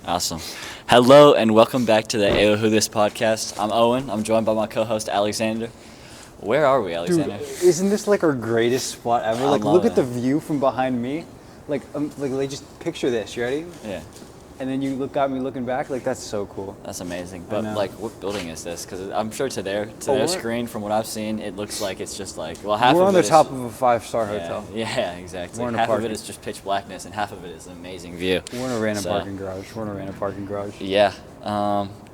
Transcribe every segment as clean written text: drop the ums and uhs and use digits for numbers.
Awesome. Hello and welcome back to the aowhodis podcast. I'm Owen. I'm joined by my co-host Alexander. Where are we, Alexander? Dude, isn't this like our greatest spot ever? I Like, love look it. at the view from behind me. Like, just picture this. You ready? Yeah, And then you look at me looking back. Like, that's so cool. that's amazing. I But know. like, what building is this? Because I'm sure to their we're- screen, from what I've seen, it looks like it's just like half We're of on it the is- top of a 5-star yeah, hotel. yeah, exactly. We're in a Half of parking- it is just pitch blackness, and half of it is an amazing view. We're in a random So, parking garage. Yeah.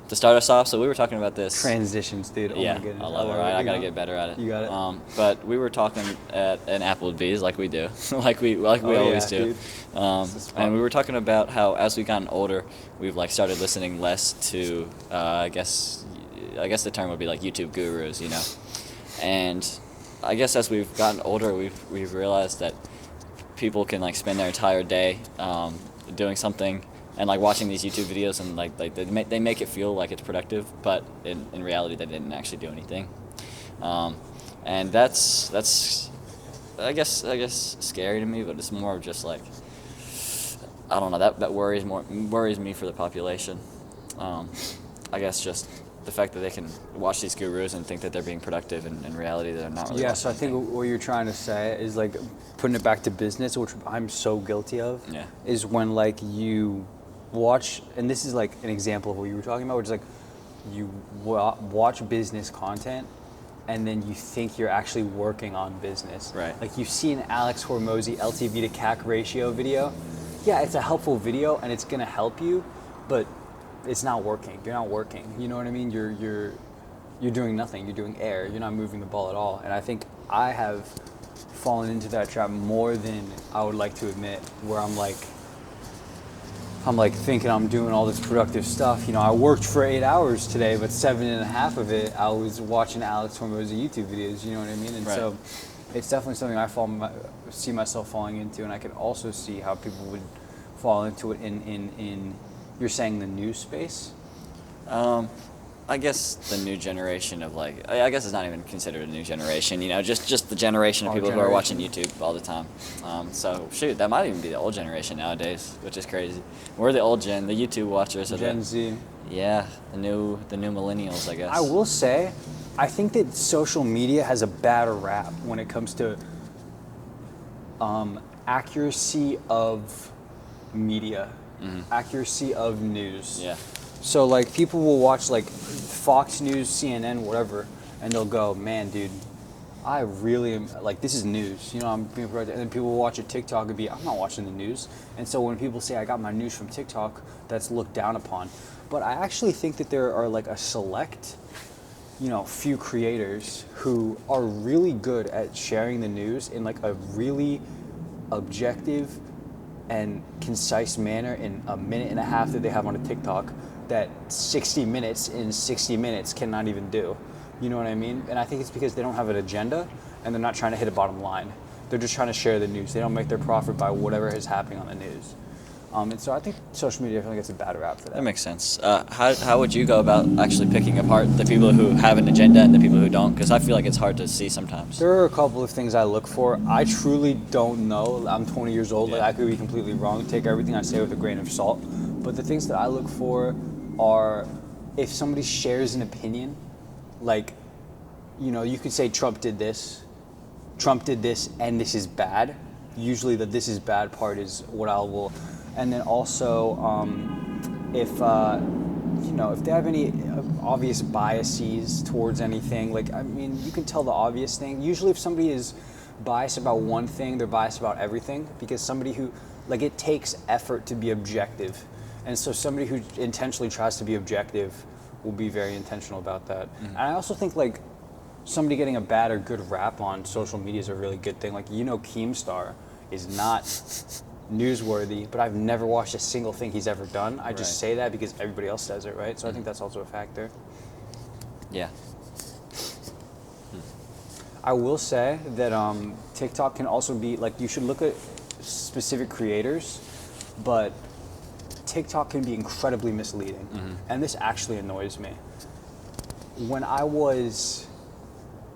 To start us off, so we were talking about this. Transitions, dude. Oh Yeah, my goodness. I love it. Right, I gotta You know? get better at it. You got it. But we were talking at an Applebee's, like we do, like we always yeah, do. dude. This is fun. And we were talking about how as we've gotten older, we've like started listening less to, I guess the term would be like YouTube gurus, you know. And I guess as we've gotten older, we've realized that people can like spend their entire day doing something and like watching these YouTube videos, and like they make it feel like it's productive, but in reality they didn't actually do anything. And that's I guess scary to me, but it's more of just like, I don't know, that worries me for the population. I guess just the fact that they can watch these gurus and think that they're being productive, and in reality they're not really. Yeah, so I watching think what you're trying to say is like putting it back to business, which I'm so guilty of. Yeah. Is when like you watch, and this is like an example of what you were talking about, which is like you watch business content, and then you think you're actually working on business. Right. Like you see an Alex Hormozy LTV to CAC ratio video. Yeah, it's a helpful video and it's gonna help you, but it's not working. You're not working. You know what I mean? You're doing nothing. You're doing air. You're not moving the ball at all. And I think I have fallen into that trap more than I would like to admit, where I'm like thinking I'm doing all this productive stuff. You know, I worked for 8 hours today, but 7.5 of it I was watching Alex Hormozy YouTube videos. You know what I mean? And Right. so it's definitely something I see myself falling into, and I can also see how people would fall into it in you're saying the news space. I guess the new generation of like, I guess it's not even considered a new generation, you know, just the generation of Our people who are watching generation. YouTube all the time. So shoot, that might even be the old generation nowadays, which is crazy. We're the old gen, the YouTube watchers are Gen the, Z. yeah, the new millennials, I guess. I will say, I think that social media has a bad rap when it comes to accuracy of media, accuracy of news. Yeah. So like people will watch like Fox News, CNN, whatever, and they'll go, "Man, dude, I really am like this is news." You know, I'm being productive. And then people will watch a TikTok and be, "I'm not watching the news." And so when people say I got my news from TikTok, that's looked down upon. But I actually think that there are like a select, you know, few creators who are really good at sharing the news in like a really objective and concise manner in a minute and a half that they have on a TikTok that 60 minutes in 60 minutes cannot even do. You know what I mean? And I think it's because they don't have an agenda and they're not trying to hit a bottom line. They're just trying to share the news. They don't make their profit by whatever is happening on the news. And so I think social media definitely gets a bad rap for that. That makes sense. How would you go about actually picking apart the people who have an agenda and the people who don't? Because I feel like it's hard to see sometimes. There are a couple of things I look for. I truly don't know. I'm 20 years old. Like Yeah. I could be completely wrong. Take everything I say with a grain of salt. But the things that I look for are if somebody shares an opinion, like, you know, you could say Trump did this, and this is bad. Usually the "this is bad" part is what I will. And then also, if you know, if they have any obvious biases towards anything, like, I mean, you can tell the obvious thing. Usually if somebody is biased about one thing, they're biased about everything, because somebody who, like, it takes effort to be objective. And so somebody who intentionally tries to be objective will be very intentional about that. And I also think, like, somebody getting a bad or good rap on social media is a really good thing. Like, you know, Keemstar is not newsworthy, but I've never watched a single thing he's ever done. I just Right. say that because everybody else does it, right? So I think that's also a factor. Yeah. I will say that TikTok can also be, like, you should look at specific creators, but TikTok can be incredibly misleading. And this actually annoys me. When I was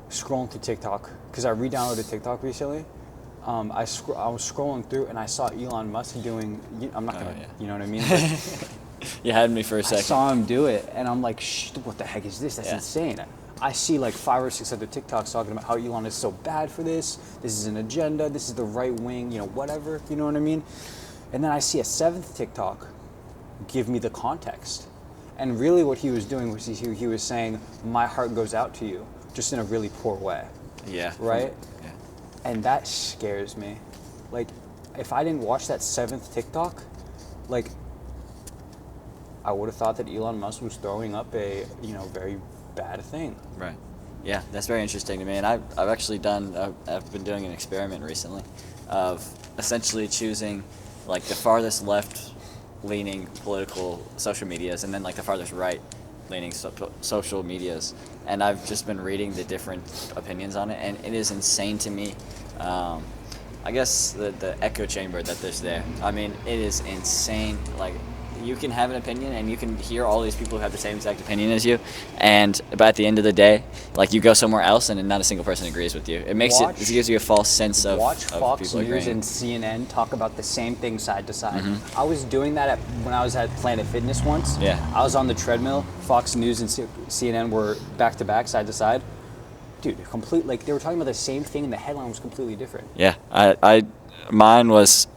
scrolling through TikTok, because I re-downloaded TikTok recently, I was scrolling through and I saw Elon Musk doing, I'm not gonna, yeah. you know what I mean? You had me for a I second. saw him do it, and I'm like, what the heck is this? That's Yeah. insane. I see like 5 or 6 other TikToks talking about how Elon is so bad for this. This is an agenda. This is the right wing, whatever. You know what I mean? And then I see a 7th TikTok give me the context. And really what he was doing was he was saying, my heart goes out to you, just in a really poor way. Yeah. Right? Yeah. And that scares me. Like, if I didn't watch that 7th TikTok, like, I would have thought that Elon Musk was throwing up a, very bad thing. Right. Yeah, that's very interesting to me. And I've been doing an experiment recently of essentially choosing like the farthest left leaning political social medias and then like the farthest right leaning social medias. And I've just been reading the different opinions on it, and it is insane to me. I guess the echo chamber that there's there. I mean, it is insane. Like, you can have an opinion and you can hear all these people who have the same exact opinion as you, but at the end of the day, like, you go somewhere else and not a single person agrees with you. It gives you a false sense of Fox people News agreeing. and CNN talk about the same thing side to side. I was doing that when I was at Planet Fitness once. Yeah. I was on the treadmill. Fox News and CNN were back to back, side to side. Dude, they were talking about the same thing, and the headline was completely different. Yeah, mine was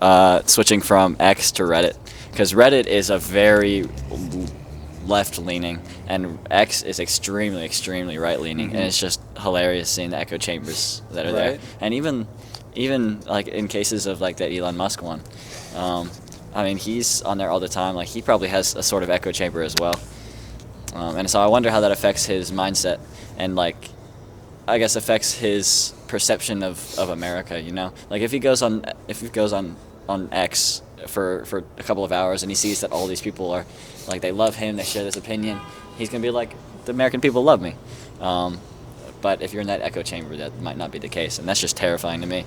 switching from X to Reddit, because Reddit is a very left-leaning, and X is extremely, extremely right-leaning, and it's just hilarious seeing the echo chambers that are there. And even like in cases of like that Elon Musk one, I mean, he's on there all the time. Like, he probably has a sort of echo chamber as well, and so I wonder how that affects his mindset and, like, I guess affects his perception of America, Like, if he goes on X for a couple of hours and he sees that all these people are, like, they love him, they share this opinion, he's going to be like, the American people love me. But if you're in that echo chamber, that might not be the case, and that's just terrifying to me.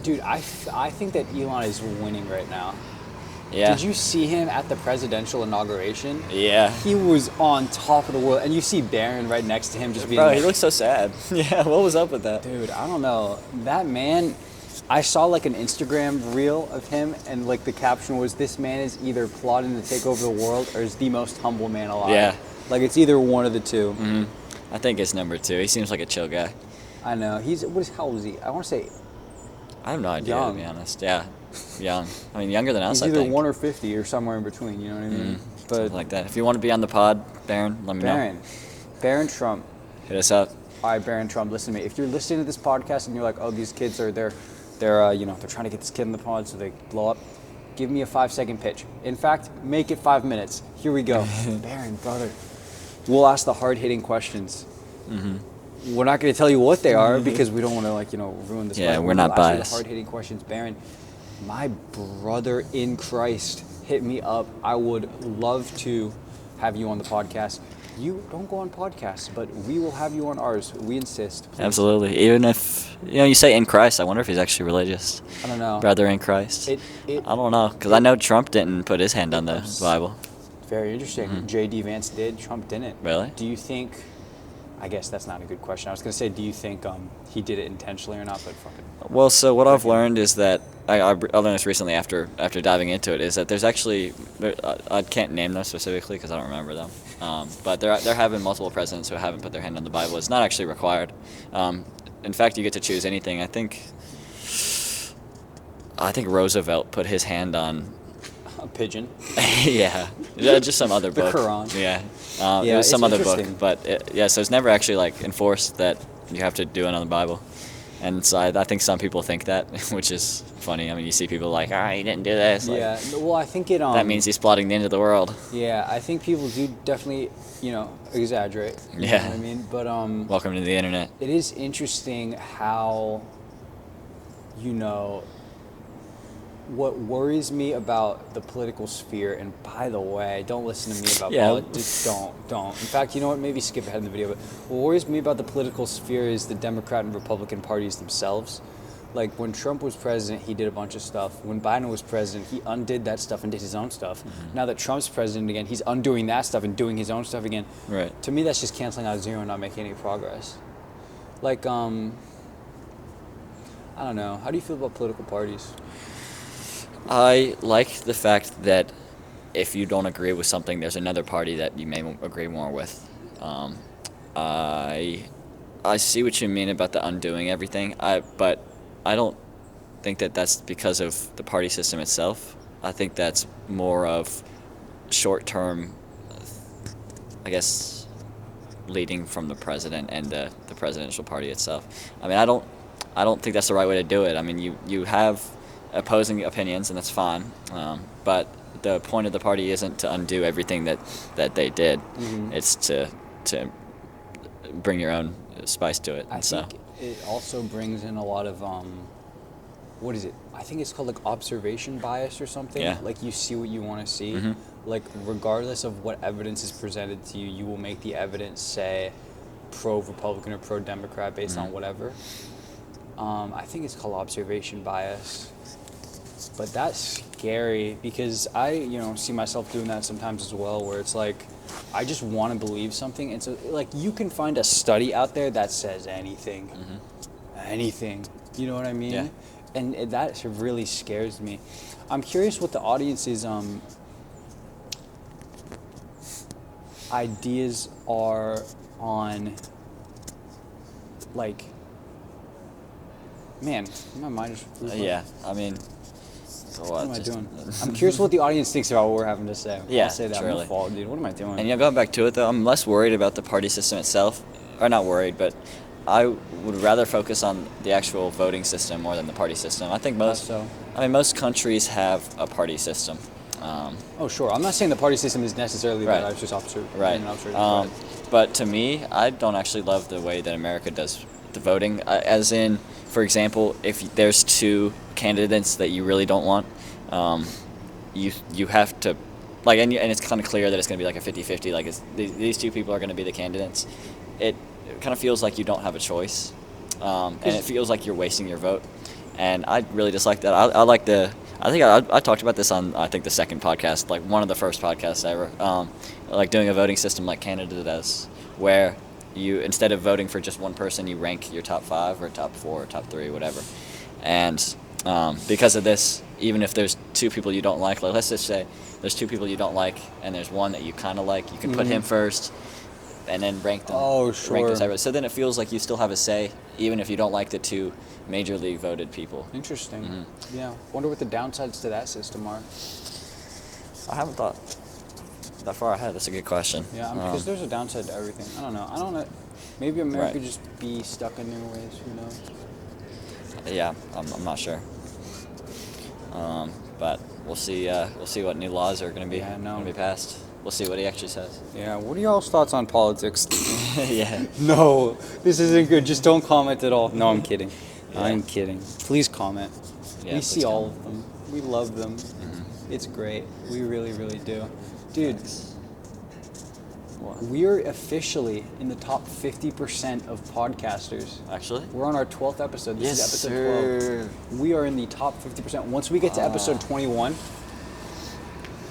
Dude, I think that Elon is winning right now. Yeah. Did you see him at the presidential inauguration? Yeah. He was on top of the world, and you see Barron right next to him just being Bro, like, he looks so sad. Yeah, what was up with that? dude, I don't know. That man, I saw like an Instagram reel of him, and like the caption was, "This man is either plotting to take over the world or is the most humble man alive." Yeah. Like, it's either one of the two. Mm-hmm. I think it's number 2. He seems like a chill guy. I know. How old is he? I want to say I have no idea, young. to be honest. Yeah, young. I mean, younger than us, he's I either think. 1 or 50 or somewhere in between, you know what I mean? But Something like that. If you want to be on the pod, Baron, let me know. Barron Trump. Hit us up. All right, Barron Trump, listen to me. If you're listening to this podcast and you're like, oh, these kids are they're trying to get this kid in the pod so they blow up, give me a 5-second pitch. In fact, make it 5 minutes. Here we go. Barron, brother, we'll ask the hard-hitting questions. We're not going to tell you what they are because we don't want to ruin this. Yeah, podcast. we're not We'll ask you biased. the hard-hitting questions. Barron, my brother in Christ, hit me up. I would love to have you on the podcast. You don't go on podcasts, but we will have you on ours. We insist. Please. Absolutely. Even if, you say in Christ, I wonder if he's actually religious. I don't know. Brother in Christ. It I don't know, because I know Trump didn't put his hand on the Bible. Very interesting. J.D. Vance did. Trump didn't. Really? Do you think? I guess that's not a good question. I was going to say, do you think he did it intentionally or not? But fucking. Well, so what I've learned is that I learned this recently after diving into it, is that there's actually I can't name them specifically because I don't remember them, but there have been multiple presidents who haven't put their hand on the Bible. It's not actually required. In fact, you get to choose anything. I think Roosevelt put his hand on A pigeon. yeah, just some other book. The Quran. Yeah, Yeah, it was some it's other book, interesting. but so it's never actually like enforced that you have to do it on the Bible, and so I think some people think that, which is funny. I mean, you see people like, he didn't do this. Like, Yeah. Well, I think it. that means he's plotting the end of the world. Yeah, I think people do definitely, exaggerate. You Yeah. know what I mean? But Welcome to the internet. it is interesting how, what worries me about the political sphere, and by the way, don't listen to me about politics. Don't. In fact, you know what? Maybe skip ahead in the video. But what worries me about the political sphere is the Democrat and Republican parties themselves. Like, when Trump was president, he did a bunch of stuff. When Biden was president, he undid that stuff and did his own stuff. Now that Trump's president again, he's undoing that stuff and doing his own stuff again. Right. To me, that's just canceling out zero and not making any progress. Like, I don't know. How do you feel about political parties? I like the fact that if you don't agree with something, there's another party that you may agree more with. I see what you mean about the undoing everything. But I don't think that that's because of the party system itself. I think that's more of short-term, I guess, leading from the president and the presidential party itself. I mean, I don't think that's the right way to do it. I mean, you have opposing opinions, and that's fine. But the point of the party isn't to undo everything that they did. Mm-hmm. It's to bring your own spice to it. I think it also brings in a lot of what is it? I think it's called like observation bias or something. Yeah. Like you see what you want to see. Mhm. Like regardless of what evidence is presented to you, you will make the evidence say pro-Republican or pro-Democrat based on whatever. I think it's called observation bias. But that's scary because I, see myself doing that sometimes as well, where it's like I just want to believe something, and so like you can find a study out there that says anything, anything. You know what I mean? Yeah. And that really scares me. I'm curious what the audience's ideas are on, like, man, my mind just. Yeah, I mean, What am I doing? I'm curious what the audience thinks about what we're having to say. Yeah, I'll say that. truly. My fault, dude. What am I doing? And going back to it though, I'm less worried about the party system itself, or not worried, but I would rather focus on the actual voting system more than the party system. I think most countries have a party system. Oh, sure. I'm not saying the party system is necessarily Right. bad. I was just observing. Right. But to me, I don't actually love the way that America does the voting. As in, for example, if there's two candidates that you really don't want, you have to, like, and it's kind of clear that it's going to be like a 50-50. Like, these two people are going to be the candidates. It kind of feels like you don't have a choice, and it feels like you're wasting your vote. And I really dislike that. I think I talked about this on, I think, the second podcast, like one of the first podcasts ever, like doing a voting system like Canada does, where you, instead of voting for just one person, you rank your top 5 or top 4 or top 3, whatever. And because of this, even if there's two people you don't like, let's just say there's two people you don't like and there's one that you kind of like, you can put him first and then rank them. Oh, sure. Rank them separately. So then it feels like you still have a say, even if you don't like the two major league voted people. Interesting. Mm-hmm. Yeah. Wonder what the downsides to that system are. I haven't thought that far ahead. That's a good question. Yeah, because there's a downside to everything. I don't know. Maybe America Right. just be stuck in new ways. Who knows? Yeah, I'm not sure. But we'll see. We'll see what new laws are going to be passed. We'll see what he actually says. Yeah. What are y'all's thoughts on politics? Yeah. No, this isn't good. Just don't comment at all. No, I'm kidding. Yeah. I'm kidding. Please comment. Yeah, We please see all comment. of them. We love them. It's great. We really, really do. Dude, What? we're officially in the top 50% of podcasters. Actually? We're on our 12th episode. This Yes, is episode 12. We are in the top 50%. Once we get to episode 21,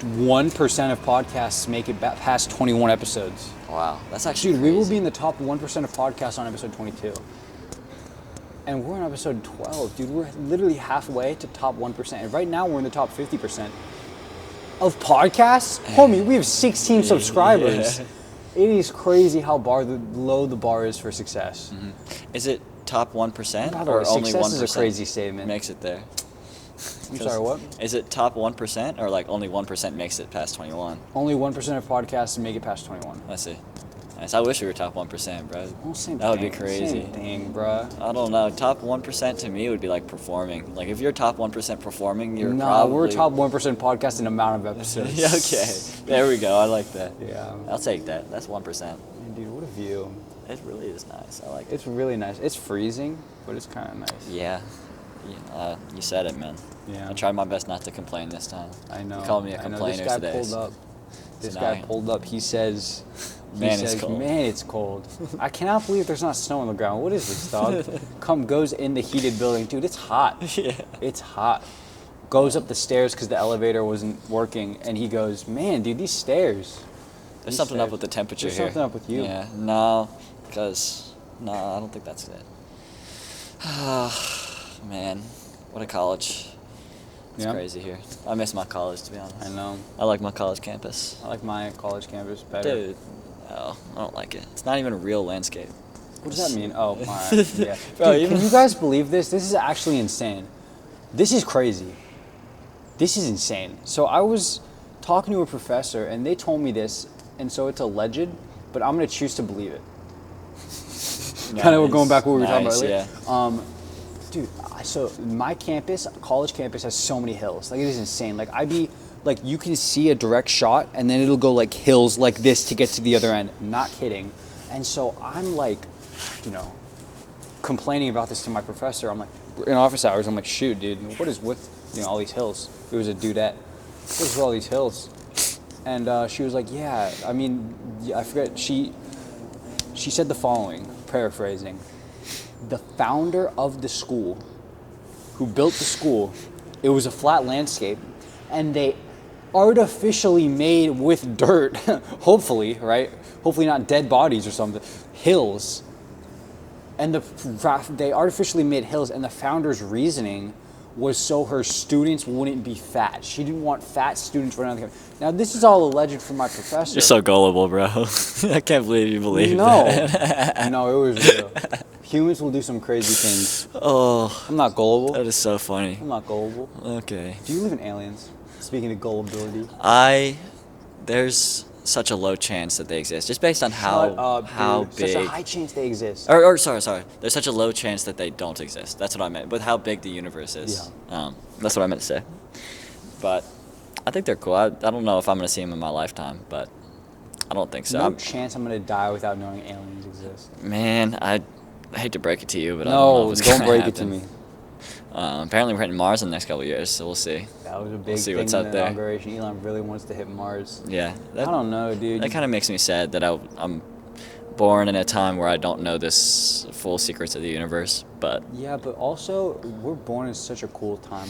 1% of podcasts make it past 21 episodes. Wow, that's actually Dude, we will crazy. be in the top 1% of podcasts on episode 22. And we're on episode 12, dude. We're literally halfway to top 1%. And right now we're in the top 50% of podcasts. Homie, we have 16 subscribers. Yeah. It is crazy how low the bar is for success. Is it top 1% By the or way, only 1%? success is a crazy statement. Makes it there. I'm sorry, what? Is it top 1% or like only 1% makes it past 21? Only 1% of podcasts make it past 21. Let's see. Nice. I wish we were top 1%, bro. Well, same That would be thing, crazy. Same thing, bruh. I don't know. Top 1% to me would be like performing. Like if you're top 1% performing, you're Nah, probably... we're top 1% podcast in amount of episodes. Yeah, okay. There we go. I like that. Yeah. I'll take that. That's 1%. Man, dude, what a view. It really is nice. I like it. It's really nice. It's freezing, but it's kind of nice. Yeah. You said it, man. Yeah. I tried my best not to complain this time. I know. You called me a I know. complainer This guy today. pulled up. This So guy now- pulled up. He says, Man, it's cold. Man, it's cold. I cannot believe there's not snow on the ground. What is this, dog? Goes in the heated building. Dude, it's hot. Yeah. It's hot. Goes up the stairs because the elevator wasn't working. And he goes, man, dude, these stairs. There's something up with the temperature There's here. something up with you. Yeah. No, I don't think that's it. Man, what a college. It's crazy here. I miss my college, to be honest. I know. I like my college campus. I like my college campus better. Dude, oh, I don't like it. It's not even a real landscape. What does that mean? Oh, my. Yeah. Bro, Dude, can you guys believe this? This is actually insane. This is crazy. This is insane. So I was talking to a professor, and they told me this, and so it's alleged, but I'm going to choose to believe it. Kind of going back to what we were talking about earlier. Yeah. Dude, so my campus, college campus, has so many hills. Like, it is insane. Like, you can see a direct shot, and then it'll go like hills like this to get to the other end. Not kidding. And so I'm like, complaining about this to my professor. I'm like, in office hours, I'm like, shoot, dude, what is with all these hills? It was a dudette. What is with all these hills? And she was like, yeah, I mean, I forget. She said the following, paraphrasing. The founder of the school, who built the school, it was a flat landscape, and they artificially made with dirt, hopefully, right? Hopefully not dead bodies or something, hills. And they artificially made hills, and the founder's reasoning was so her students wouldn't be fat. She didn't want fat students running on the campus. Now, this is all alleged from my professor. You're so gullible, bro. I can't believe you believe that. No, it was real. Humans will do some crazy things. Oh. I'm not gullible. That is so funny. I'm not gullible. Okay. Do you believe in aliens? Speaking of gullibility. There's such a low chance that they exist, just based on how big. Such a high chance they exist. Or sorry. There's such a low chance that they don't exist. That's what I meant. With how big the universe is. Yeah. That's what I meant to say. But I think they're cool. I don't know if I'm gonna see them in my lifetime, but I don't think so. No chance I'm gonna die without knowing aliens exist. Man, I hate to break it to you, but I don't know what's don't gonna break happen. it to me. Apparently, we're hitting Mars in the next couple of years, so we'll see. That was a big We'll see thing what's in up the there. inauguration. Elon really wants to hit Mars. Yeah. I don't know, dude. That kind of makes me sad that I'm born in a time where I don't know this full secrets of the universe, but Yeah, but also we're born in such a cool time.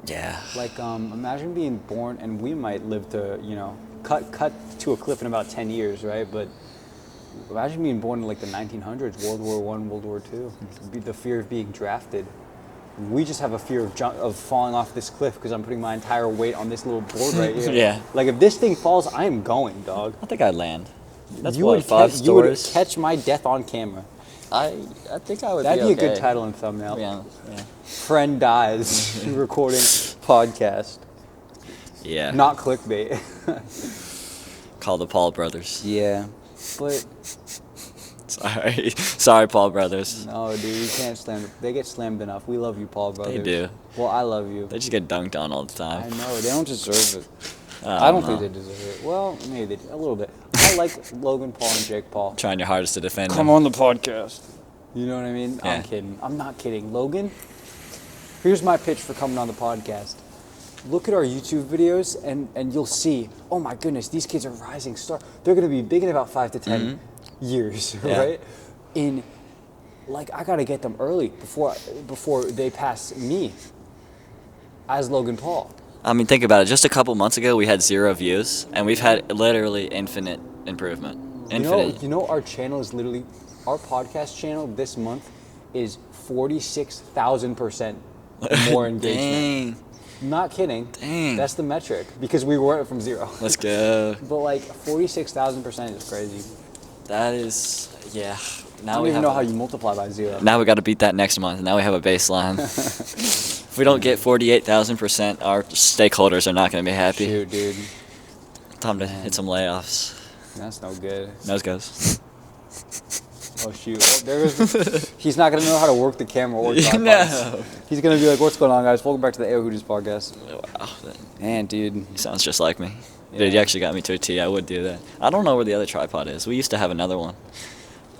yeah. Like, imagine being born, and we might live to, cut to a cliff in about 10 years, right? But imagine being born in like the 1900s, World War I, World War II. The fear of being drafted. We just have a fear of falling off this cliff because I'm putting my entire weight on this little board right here. Yeah. Like, if this thing falls, I am going, dog. I think I'd land. That's You what, would 5 you would stories? catch my death on camera. I think I would That'd be okay. a good title and thumbnail. Yeah. Friend dies recording podcast. Yeah. Not clickbait. Call the Paul brothers. Yeah, but Sorry, Paul brothers. no, dude, you can't slam. They get slammed enough. We love you, Paul brothers. They do. Well, I love you. They just get dunked on all the I time. know they don't deserve it. I I don't know. think they deserve it. Well, maybe a little bit. I like Logan Paul and Jake Paul. Trying your hardest to defend Come them. on the podcast. You know what I mean? Yeah. I'm kidding. I'm not kidding. Logan, here's my pitch for coming on the podcast. Look at our YouTube videos and you'll see, oh my goodness, these kids are rising stars. They're going to be big in about 5 to 10 years, Yeah. right? I got to get them early before they pass me as Logan Paul. I mean, think about it. Just a couple months ago, we had 0 views, and we've had literally infinite improvement. Infinite. You know, our channel is literally, our podcast channel this month is 46,000% more engagement. Dang. Not kidding. Dang. That's the metric because we were from 0. Let's go. But like 46,000% is crazy. That is, yeah. I Now don't we even have know how you multiply by 0. Now we got to beat that next month. Now we have a baseline. If we don't get 48,000%, our stakeholders are not going to be happy. Shoot, dude. Time to hit some layoffs. That's no good. Nose goes. Oh shoot! Oh, there goes. He's not gonna know how to work the camera or Yeah, tripods. no. He's gonna be like, "What's going on, guys? Welcome back to the aowhodis podcast." Wow, that Man, dude. sounds just like me. Yeah. Dude, you actually got me to a T. I would do that. I don't know where the other tripod is. We used to have another one.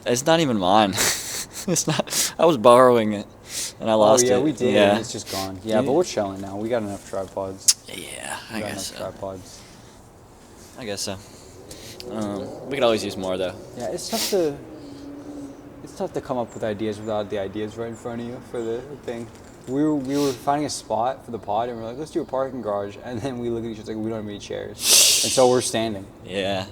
It's not even mine. It's not. I was borrowing it, and I lost it. Oh yeah, we did. Yeah. It's just gone. Yeah, but we're chilling now. We got enough tripods. Yeah, We I got guess enough so. tripods. I guess so. We could always use more though. Yeah, it's tough to come up with ideas without the ideas right in front of you for the thing. We were finding a spot for the pod, and we're like, let's do a parking garage. And then we look at each other like, we don't have any chairs, and so we're standing. Yeah.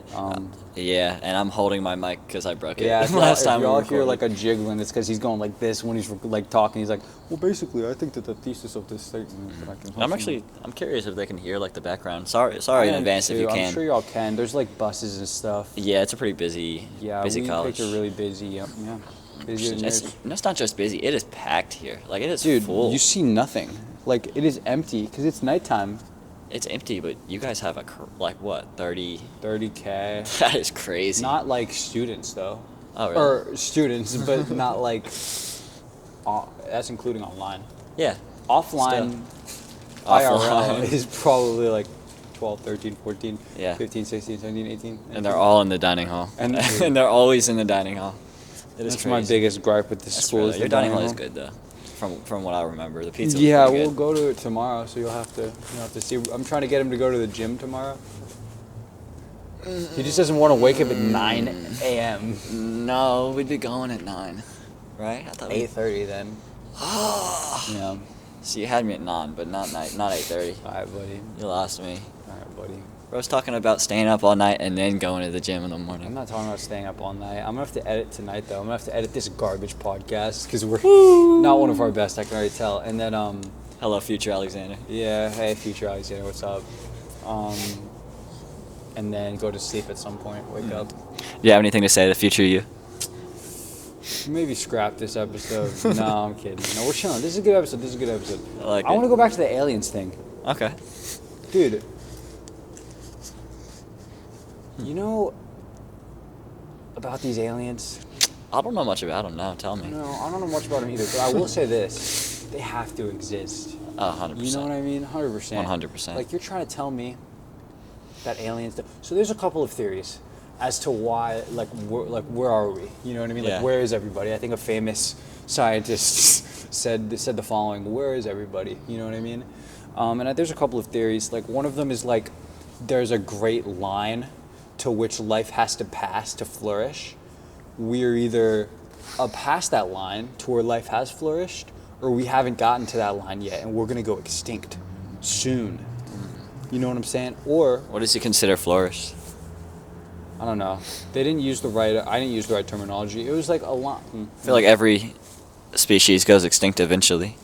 Yeah, and I'm holding my mic because I broke it Yeah, if last time. y'all we hear recorded. like a jiggling, it's because he's going like this when he's like talking. He's like, well, basically, I think that the thesis of this statement is that I can. I'm curious if they can hear like the background. Sorry in advance if you can. I'm sure y'all can. There's like buses and stuff. Yeah, it's a pretty busy college. Picked a really busy. Yeah. Busy than yours. It's not just busy. It is packed here. Like it is Dude, full. you see nothing. Like it is empty because it's nighttime. It's empty, but you guys have like what 30? 30K. That is crazy. Not like students though. Oh really? Or students, but not like. That's including online. Yeah. Offline. Offline. IRL is probably like 12, 13, 14, Yeah. 15, 16, 17, 18. And they're all in the dining hall. And- And they're always in the dining hall. It is That's my crazy. biggest gripe with this That's school. really- Is your the dining hall is good though. From what I remember, the pizza. Yeah, was pretty we'll good. go to it tomorrow, so you'll have to see. I'm trying to get him to go to the gym tomorrow. He just doesn't want to wake up at 9 a.m. No, we'd be going at 9, right? I thought 8:30 then. Yeah. So you had me at 9, but not 8:30. All right, buddy. You lost me. All right, buddy. Bro's talking about staying up all night and then going to the gym in the morning. I'm not talking about staying up all night. I'm gonna have to edit tonight though. I'm gonna have to edit this garbage podcast because we're not one of our best. I can already tell. And then Hello, future Alexander. yeah, hey, future Alexander, what's up? And then go to sleep at some point. Wake up. Do you have anything to say to the future you? Maybe scrap this episode. No, I'm kidding. No, we're chilling. This is a good episode. I like I it. want to go back to the aliens thing, Okay. dude. You know about these aliens? I don't know much about him now. Tell me. No, I don't know much about them either. But I will say this: they have to exist. 100%. You know what I mean? 100%. 100%. Like you're trying to tell me that aliens. So there's a couple of theories as to why. Where are we? You know what I mean? Yeah. Like where is everybody? I think a famous scientist said the following: "Where is everybody?" You know what I mean? And there's a couple of theories. Like one of them is like there's a great line to which life has to pass to flourish. We're either past that line to where life has flourished, or we haven't gotten to that line yet, and we're gonna go extinct soon. You know what I'm saying? Or What does he consider flourish? I don't know. They didn't use the right. I didn't use the right terminology. It was like a lot. I feel like every species goes extinct eventually.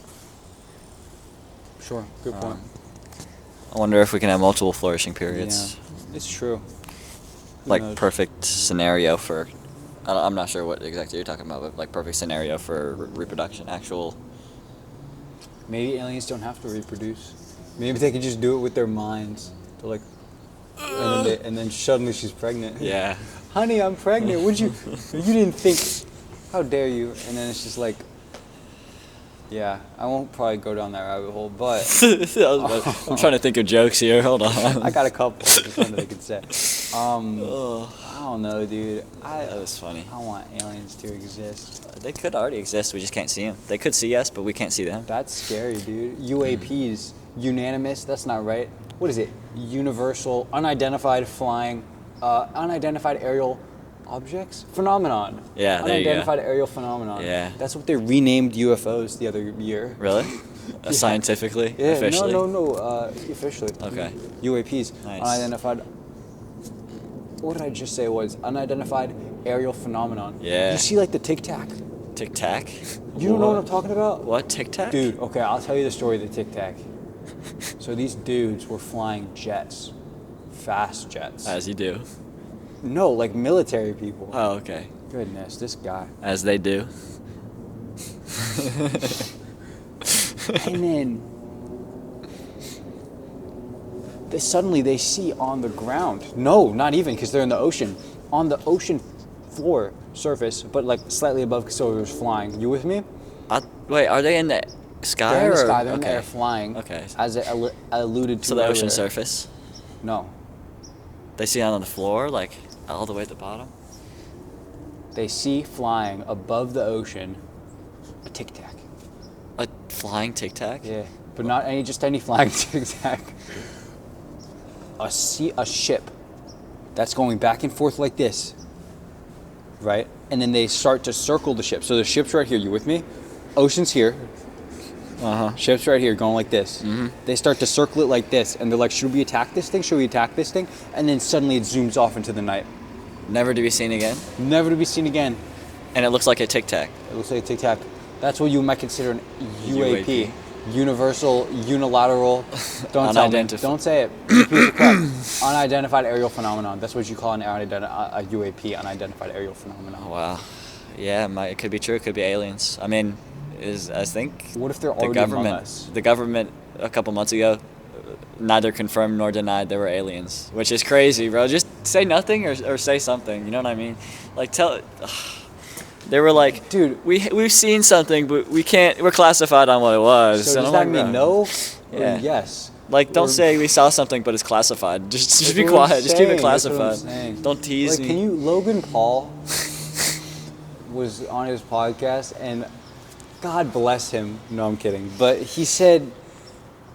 Sure. Good point. I wonder if we can have multiple flourishing periods. Yeah, it's true. Who Like knows? perfect scenario for. I'm not sure what exactly you're talking about, but like perfect scenario for reproduction. Actual. Maybe aliens don't have to reproduce. Maybe they could just do it with their minds. They're like, and then suddenly she's pregnant. Yeah. Honey, I'm pregnant. Would you? You didn't think? How dare you? And then it's just like, yeah, I won't probably go down that rabbit hole, but I'm trying to think of jokes here. Hold on. I got a couple. Just one that I could say. I don't know, dude. That was funny. I want aliens to exist. They could already exist. We just can't see them. They could see us, but we can't see them. That's scary, dude. UAPs, unanimous. That's not right. What is it? Universal, unidentified flying, unidentified aerial objects phenomenon. Yeah, there you go. Unidentified aerial phenomenon. Yeah. That's what they renamed UFOs the other year. Really? Scientifically? Yeah. Officially? No. Officially. Okay. UAPs. Nice. Unidentified. What did I just say was unidentified aerial phenomenon? Yeah. You see like the Tic Tac? Tic Tac? You don't know what I'm talking about? What? Tic Tac? Dude, okay, I'll tell you the story of the Tic Tac. So these dudes were flying jets, fast jets. As you do. No, like military people. Oh, okay. Goodness, this guy. As they do. And then suddenly they see on the ground. No, not even, because they're in the ocean. On the ocean floor surface, but like slightly above, so it was flying. You with me? Wait, are they in the sky? They're in the or- sky. They're in the okay. air flying. Okay. As it alluded to. So the ocean earlier. surface? No, They see it on the floor, like all the way at the bottom? they see flying above the ocean a Tic Tac. A flying Tic Tac? Yeah, but not just any flying Tic Tac. A ship that's going back and forth like this, right? And then they start to circle the ship. So the ship's right here. You with me? Ocean's here. Ships right here, going like this. Mm-hmm. They start to circle it like this, and they're like, should we attack this thing? Should we attack this thing? And then suddenly it zooms off into the night. Never to be seen again. Never to be seen again. And it looks like a Tic Tac. It looks like a Tic Tac. That's what you might consider an UAP. Universal, unilateral, don't tell me. Don't say it. You piece of crap. Unidentified aerial phenomenon. That's what you call a UAP, unidentified aerial phenomenon. Wow. Yeah, it could be true. It could be aliens. I mean, I think what if they're already among us? The government a couple months ago neither confirmed nor denied there were aliens, which is crazy, bro. Just say nothing or say something. You know what I mean? Like they were like, dude, we've seen something, but we can't. We're classified on what it was. So does that mean no? Yeah. Or yes. Like, don't say we saw something, but it's classified. Just be quiet. Just keep it classified. Don't tease me. Can you? Logan Paul was on his podcast, and God bless him. No, I'm kidding. But he said,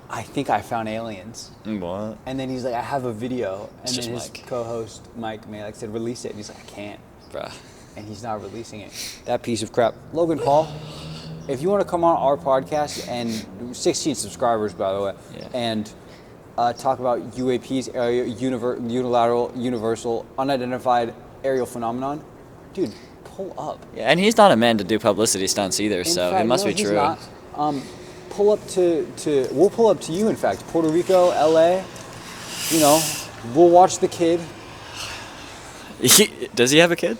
I think I found aliens. What? And then he's like, I have a video. And It's then just his Mike. co-host, Mike Malek, said, release it. And he's like, I can't. Bruh. And he's not releasing it. That piece of crap. Logan Paul, if you want to come on our podcast, and 16 subscribers, by the way, and talk about UAPs, unilateral, universal, unidentified aerial phenomenon, dude, pull up. Yeah, and he's not a man to do publicity stunts either, so it must be he's true. Not. Pull up we'll pull up to you, in fact. Puerto Rico, LA, we'll watch the kid. Does he have a kid?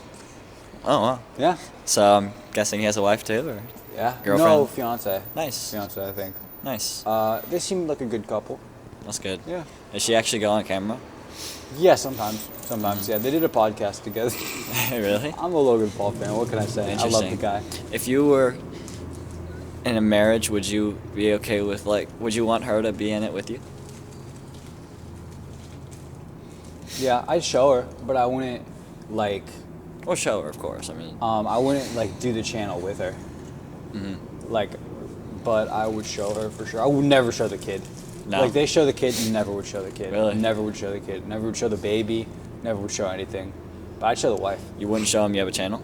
Oh, wow. Yeah. So I'm guessing he has a wife too, or yeah, girlfriend? No, fiance. Nice. Fiance, I think. Nice. They seem like a good couple. That's good. Yeah. Does she actually go on camera? Yeah, sometimes. Yeah. They did a podcast together. Really? I'm a Logan Paul fan. What can I say? I love the guy. If you were in a marriage, would you be okay with, would you want her to be in it with you? Yeah, I'd show her, but I wouldn't, Or show her, of course. I mean, I wouldn't, do the channel with her. Mm-hmm. But I would show her for sure. I would never show the kid. No. They show the kid, never would show the kid. Really? Never would show the kid. Never would show the baby. Never would show anything. But I'd show the wife. You wouldn't show him you have a channel?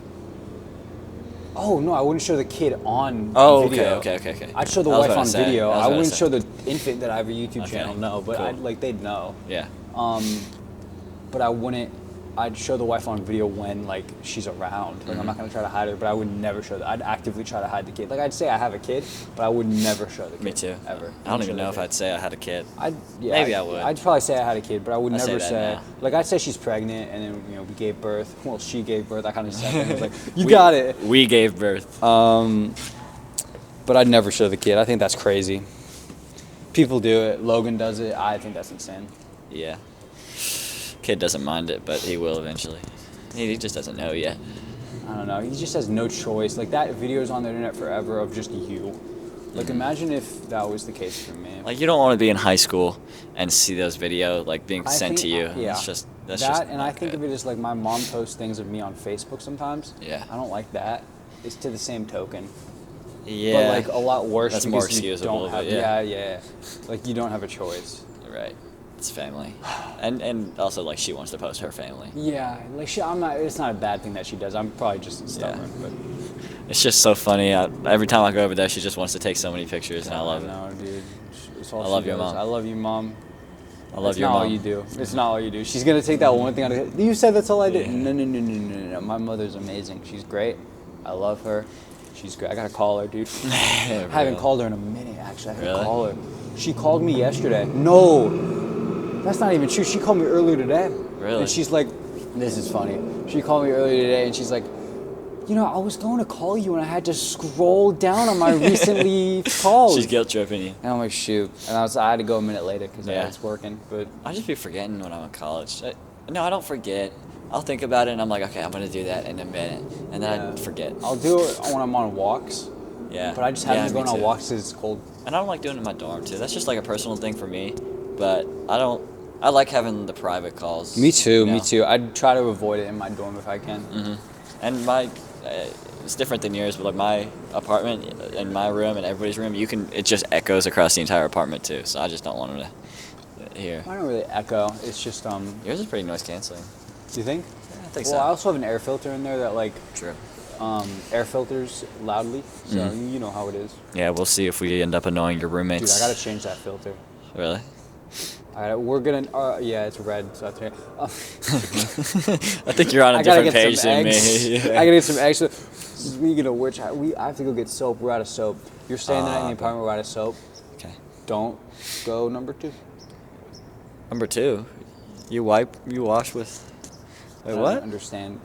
Oh, no, I wouldn't show the kid on Oh, video. okay. I'd show the wife on video. I wouldn't say. show the infant that I have a YouTube channel, no. But Cool. they'd know. Yeah. But I wouldn't. I'd show the wife on video when she's around. I'm not gonna try to hide her, but I would never show that. I'd actively try to hide the kid. I'd say I have a kid, but I would never show the kid. Me too. Ever. I don't even know if I'd say I had a kid. Maybe I would. I'd probably say I had a kid, but I would I'd never say say. that I'd say she's pregnant, and then we gave birth. Well, she gave birth. I kind of said it. You got it. We gave birth. But I'd never show the kid. I think that's crazy. People do it. Logan does it. I think that's insane. Yeah. Kid doesn't mind it, but he will eventually. He just doesn't know yet. I don't know. He just has no choice. That video's on the internet forever of just you. Imagine if that was the case for me. You don't want to be in high school and see those videos being sent to you. Yeah. That's just and I think of it as my mom posts things of me on Facebook sometimes. Yeah. I don't like that. It's to the same token. Yeah. But a lot worse. That's more excusable. Yeah. You don't have a choice. Right. It's family, and also she wants to post her family. Yeah, I'm not. It's not a bad thing that she does. I'm probably just stubborn, but it's just so funny. Every time I go over there, she just wants to take so many pictures, and I love it. No, dude. I love your mom. I love you, mom. I love your mom. mom. It's not all you do. It's not all you do. She's gonna take that one thing out of it. You said that's all I did. Yeah. No. My mother's amazing. She's great. I love her. She's great. I gotta call her, dude. I haven't called her in a minute. Actually, I gotta call her. She called me yesterday. No. That's not even true. She called me earlier today. Really? And she's like, this is funny. She called me earlier today and she's like, I was going to call you and I had to scroll down on my recently calls. She's guilt tripping you. And I'm like, shoot. And I had to go a minute later because it's working. But I just be forgetting when I'm in college. No, I don't forget. I'll think about it and I'm like, okay, I'm going to do that in a minute. And then I forget. I'll do it when I'm on walks. Yeah. But I just haven't been going on walks because it's cold. And I don't like doing it in my dorm too. That's just a personal thing for me. But I like having the private calls. Me too. I'd try to avoid it in my dorm if I can. Mm-hmm. And it's different than yours, but my apartment and my room and everybody's room, it just echoes across the entire apartment too. So I just don't want them to hear. I don't really echo. It's just Yours is pretty noise canceling. Do you think? Yeah, I think so. Well, I also have an air filter in there that True. air filters loudly, so you know how it is. Yeah, we'll see if we end up annoying your Dude, roommates. I gotta change that filter. Really? We're gonna. Yeah, it's red, so that's I think you're on a I gotta different get page some than eggs. me. Yeah. I gotta get some eggs. Speaking of which, I have to go get soap. We're out of soap. You're staying the night in the apartment. We're out of soap. Okay. Don't go number 2. Number 2, you wash with. Wait, I don't what? understand.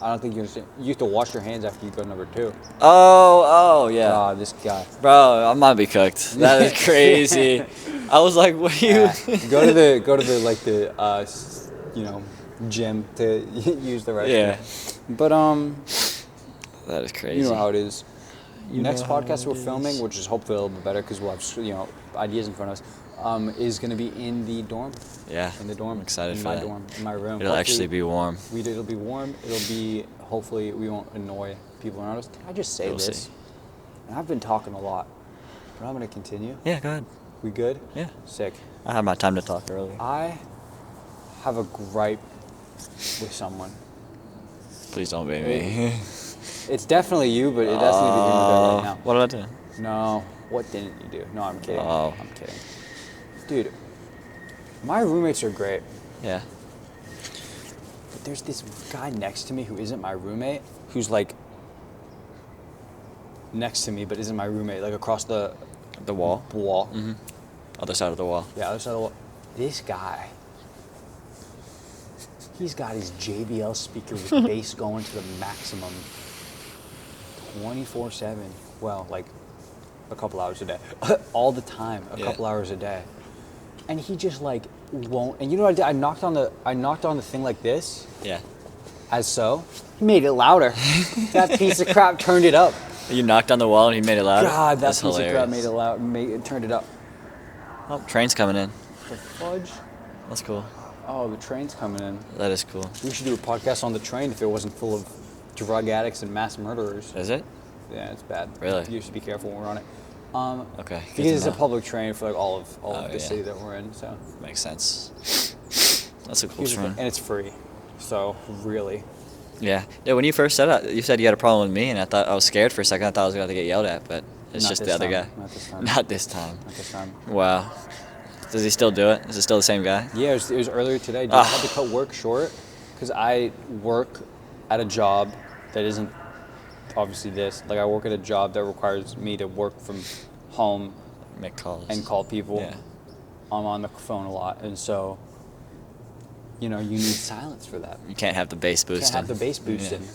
I don't think you understand. You have to wash your hands after you go number 2. Oh, yeah. God, this guy. Bro, I might be cooked. That is crazy. I was like, what are you? Go to the gym to use the restroom. Yeah. But That is crazy. you know how it is. You Next know how podcast we're it filming, is. which is hopefully a little bit better because we'll have ideas in front of us, is going to be in the dorm. Yeah. In the dorm. I'm excited in for my that. dorm, in my room. It'll actually be warm. It'll be warm. It'll be. Hopefully, we won't annoy people around us. Did I just say We'll this? see. And I've been talking a lot, but I'm going to continue. Yeah, go ahead. We good? Yeah. Sick. I had my time to talk earlier. I have a gripe with someone. Please don't be me. It's definitely you, but it doesn't need to be there right now. What did I do? No, what didn't you do? No, I'm kidding. Oh. I'm kidding. Dude, my roommates are great, Yeah. but there's this guy next to me who isn't my roommate, who's like next to me, but isn't my roommate, like across the The wall. wall. Mm-hmm. Other side of the wall. Yeah, other side of the wall. This guy, he's got his JBL speaker with bass going to the maximum 24/7. Well, like a couple hours a day. All the time, a Yeah. couple hours a day. And he just like won't. And you know what I did? I knocked on the thing like this, Yeah. as so. He made it louder. That piece of crap turned it up. You knocked on the wall and he made it loud. God, that That's piece hilarious. of crap made it loud. Turned it up. Oh, train's coming in. The fudge. That's cool. Oh, the train's coming in. That is cool. We should do a podcast on the train if it wasn't full of drug addicts and mass murderers. Is it? Yeah, it's bad. Really? You should be careful when we're on it. Okay. good Because to it's a know. public train for like all of the yeah. city that we're in, so. Makes sense. That's a cool Here's the thing, train. and it's free. So really. Yeah. Yeah. When you first said it, you said you had a problem with me, and I was scared for a second. I thought I was going to get yelled at, but it's Not just this the other time. guy. Not this time. Not this time. Not this time. Wow. Does he still do it? Is it still the same guy? Yeah, it was earlier today. Dude, I had to cut work short because I work at a job that isn't obviously this. Like I work at a job that requires me to work from home Make calls. and call people. Yeah. I'm on the phone a lot, and so you need silence for that. You can't have the bass You boosting. can't have the bass boosting. Yeah.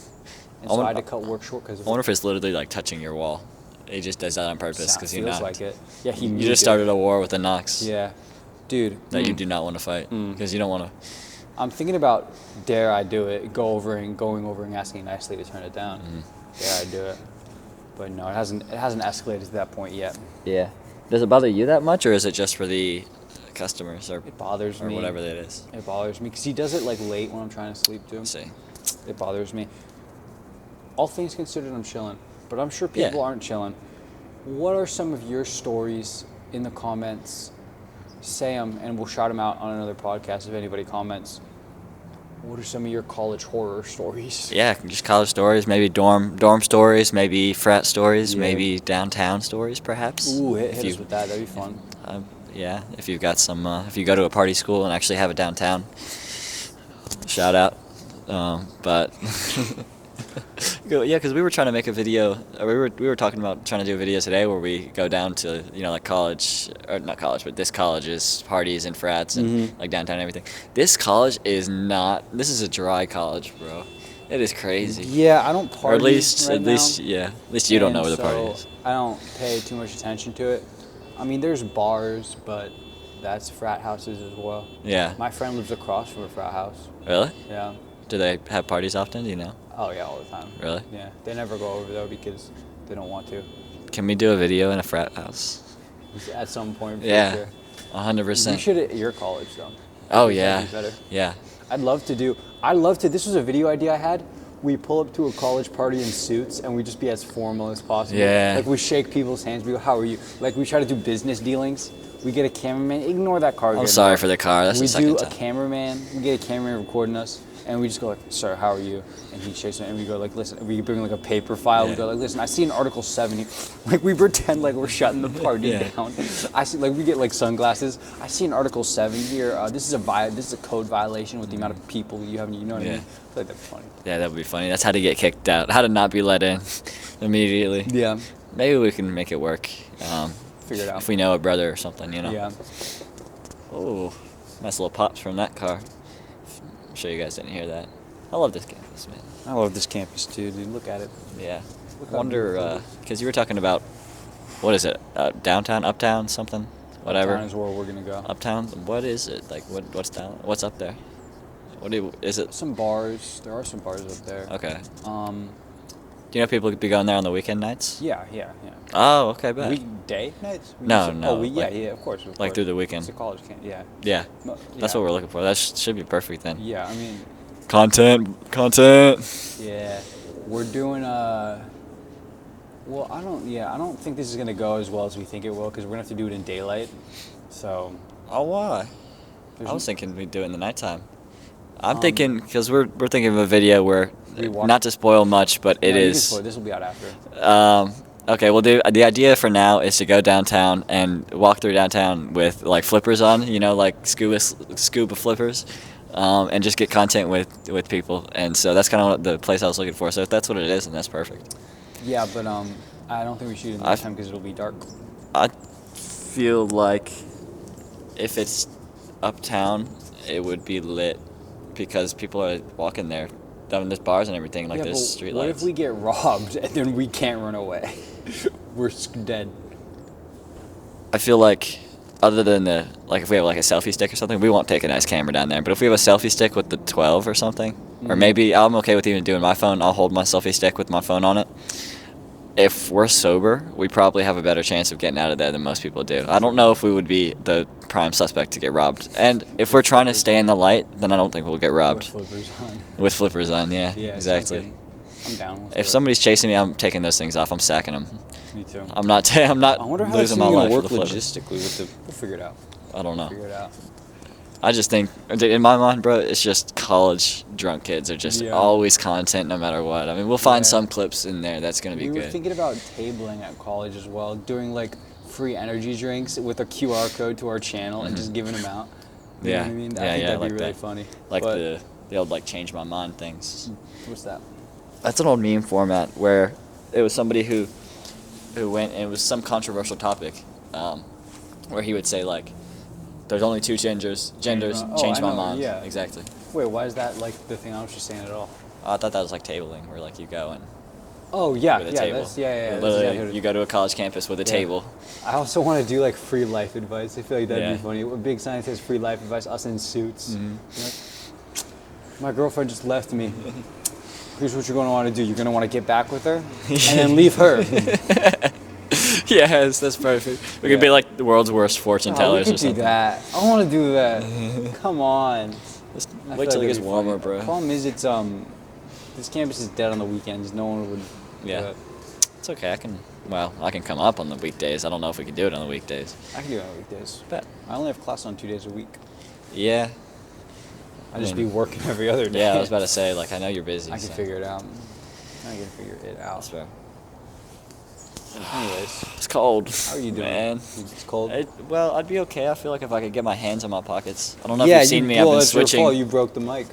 And I so I wonder- had to cut work short because I wonder if it's literally like touching your wall. He just does that on purpose because you feels knocked. like it. Yeah, he You moved just it. started a war with the knocks Yeah, dude. that you do not want to fight because you don't want to. I'm thinking about dare I do it, going over and asking nicely to turn it down. Dare I do it? But no, it hasn't escalated to that point yet. Yeah. Does it bother you that much, or is it just for the customers or It bothers me. whatever that is? It bothers me because he does it like late when I'm trying to sleep too. Let's see. It bothers me. All things considered, I'm chilling, but I'm sure people Yeah. aren't chilling. What are some of your stories in the comments? Say them, and we'll shout them out on another podcast if anybody comments. What are some of your college horror stories? Yeah, just college stories, maybe dorm stories, maybe frat stories, Yeah. maybe downtown stories, perhaps. Ooh, hit If us with that. That'd be fun. Yeah, if you've got some, if you go to a party school and actually have it downtown, shout out. But yeah, because we were trying to make a video. We were talking about trying to do a video today where we go down to like college, or not college, but this college's parties and frats and like downtown and everything. This college is not. This is a dry college, bro. It is crazy. Yeah, I don't party. Or at least, right now, yeah. At least you don't know and where the party so is. I don't pay too much attention to it. I mean, there's bars, but that's frat houses as well. Yeah. My friend lives across from a frat house. Really? Yeah. Do they have parties often? Do you know? Oh yeah, all the time. Really? Yeah. They never go over though because they don't want to. Can we do a video in a frat house? At some point. For Yeah. Sure. 100%. We should at your college though. Oh That'd yeah. be better. Yeah. I'd love to. This was a video idea I had. We pull up to a college party in suits and we just be as formal as possible. Yeah. Like we shake people's hands. We go, "How are you?" Like we try to do business dealings. We get a cameraman. Ignore that car. I'm sorry for the car. That's We the second do a time. cameraman. We get a cameraman recording us. And we just go like, sir, how are you? And he shakes it, and we go like, listen, we bring like a paper file. We go like, listen, I see in Article 7, like we pretend like we're shutting the party down. I see, like we get like sunglasses. I see in Article 7 here, this is a code violation with the amount of people you have. You know what I mean? I feel like that'd be funny. Yeah, that would be funny. That's how to get kicked out. How to not be let in immediately. Yeah. Maybe we can make it work. Figure it out. If we know a brother or something, you know. Yeah. Oh, nice little pops from that car. I'm sure you guys didn't hear that. I love this campus, man. I love this campus too, dude. Look at it. Yeah. Look I wonder, because you were talking about, what is it, downtown, uptown, something, whatever. Uptown is where we're gonna go. Uptown. What is it? Like, what's down? What's up there? Is it? Some bars. There are some bars up there. Okay. Do you know people could be going there on the weekend nights? Yeah. Oh, okay, bet. Weekday nights? No. Of course. Like through the weekend. It's a college camp. Yeah. Yeah. No, That's what we're looking for. That should be perfect then. Yeah, I mean. Content. Yeah, we're doing well, I don't think this is gonna go as well as we think it will because we're gonna have to do it in daylight. So. Oh, why? I was thinking we'd do it in the nighttime. I'm thinking because we're thinking of a video where, not to spoil much, but it is. This will be out after. Okay, well, the idea for now is to go downtown and walk through downtown with like flippers on, you know, like scuba flippers, and just get content with people. And so that's kind of the place I was looking for. So if that's what it is, then that's perfect. Yeah, but I don't think we shoot it in the nighttime because it'll be dark. I feel like if it's uptown, it would be lit because people are walking there. There's bars and everything, like there's street lights. What if we get robbed and then we can't run away? We're dead. I feel like, other than if we have like a selfie stick or something, we won't take a nice camera down there. But if we have a selfie stick with the 12 or something, or maybe I'm okay with even doing my phone. I'll hold my selfie stick with my phone on it. If we're sober, we probably have a better chance of getting out of there than most people do. I don't know if we would be the prime suspect to get robbed. And if we're trying to stay in the light, then I don't think we'll get robbed. With flippers on, yeah exactly. I'm down with If somebody's chasing me, I'm taking those things off. I'm stacking them. Me too. I'm not I wonder how losing my life for the flippers. logistically we'll figure it out. I don't know. Figure it out. I just think, in my mind, bro, it's just college drunk kids are just always content no matter what. I mean, we'll find some clips in there that's going to be good. We were thinking about tabling at college as well, doing like free energy drinks with a QR code to our channel and just giving them out. You know what I mean? I think that'd be really funny. Like the old like change my mind things. What's that? That's an old meme format where it was somebody who went and it was some controversial topic, where he would say like, there's only two genders, change my mind. Yeah. Exactly. Wait, why is that like the thing I was just saying at all? I thought that was like tabling, where like you go and with a table. Literally, you go to a college campus with a table. I also want to do like free life advice. I feel like that'd be funny. A big sign that says free life advice, us in suits. Like, my girlfriend just left me. Here's what you're going to want to do. You're going to want to get back with her and then leave her. Yes, that's perfect. We could be like the world's worst fortune tellers or something. Do that. I want to do that. Come on. Wait till it gets warmer, bro. The problem is this campus is dead on the weekends. No one would do it. It's okay. I can come up on the weekdays. I don't know if we can do it on the weekdays. I can do it on the weekdays. Bet. I only have class on 2 days a week. Yeah. I just be working every other day. Yeah, I was about to say, like, I know you're busy. I can figure it out. That's fair. Anyways. It's cold. How are you doing? Man. It's cold? Well, I'd be okay. I feel like if I could get my hands in my pockets. I don't know if you've seen me. I've been switching. Your fault. You broke the mic.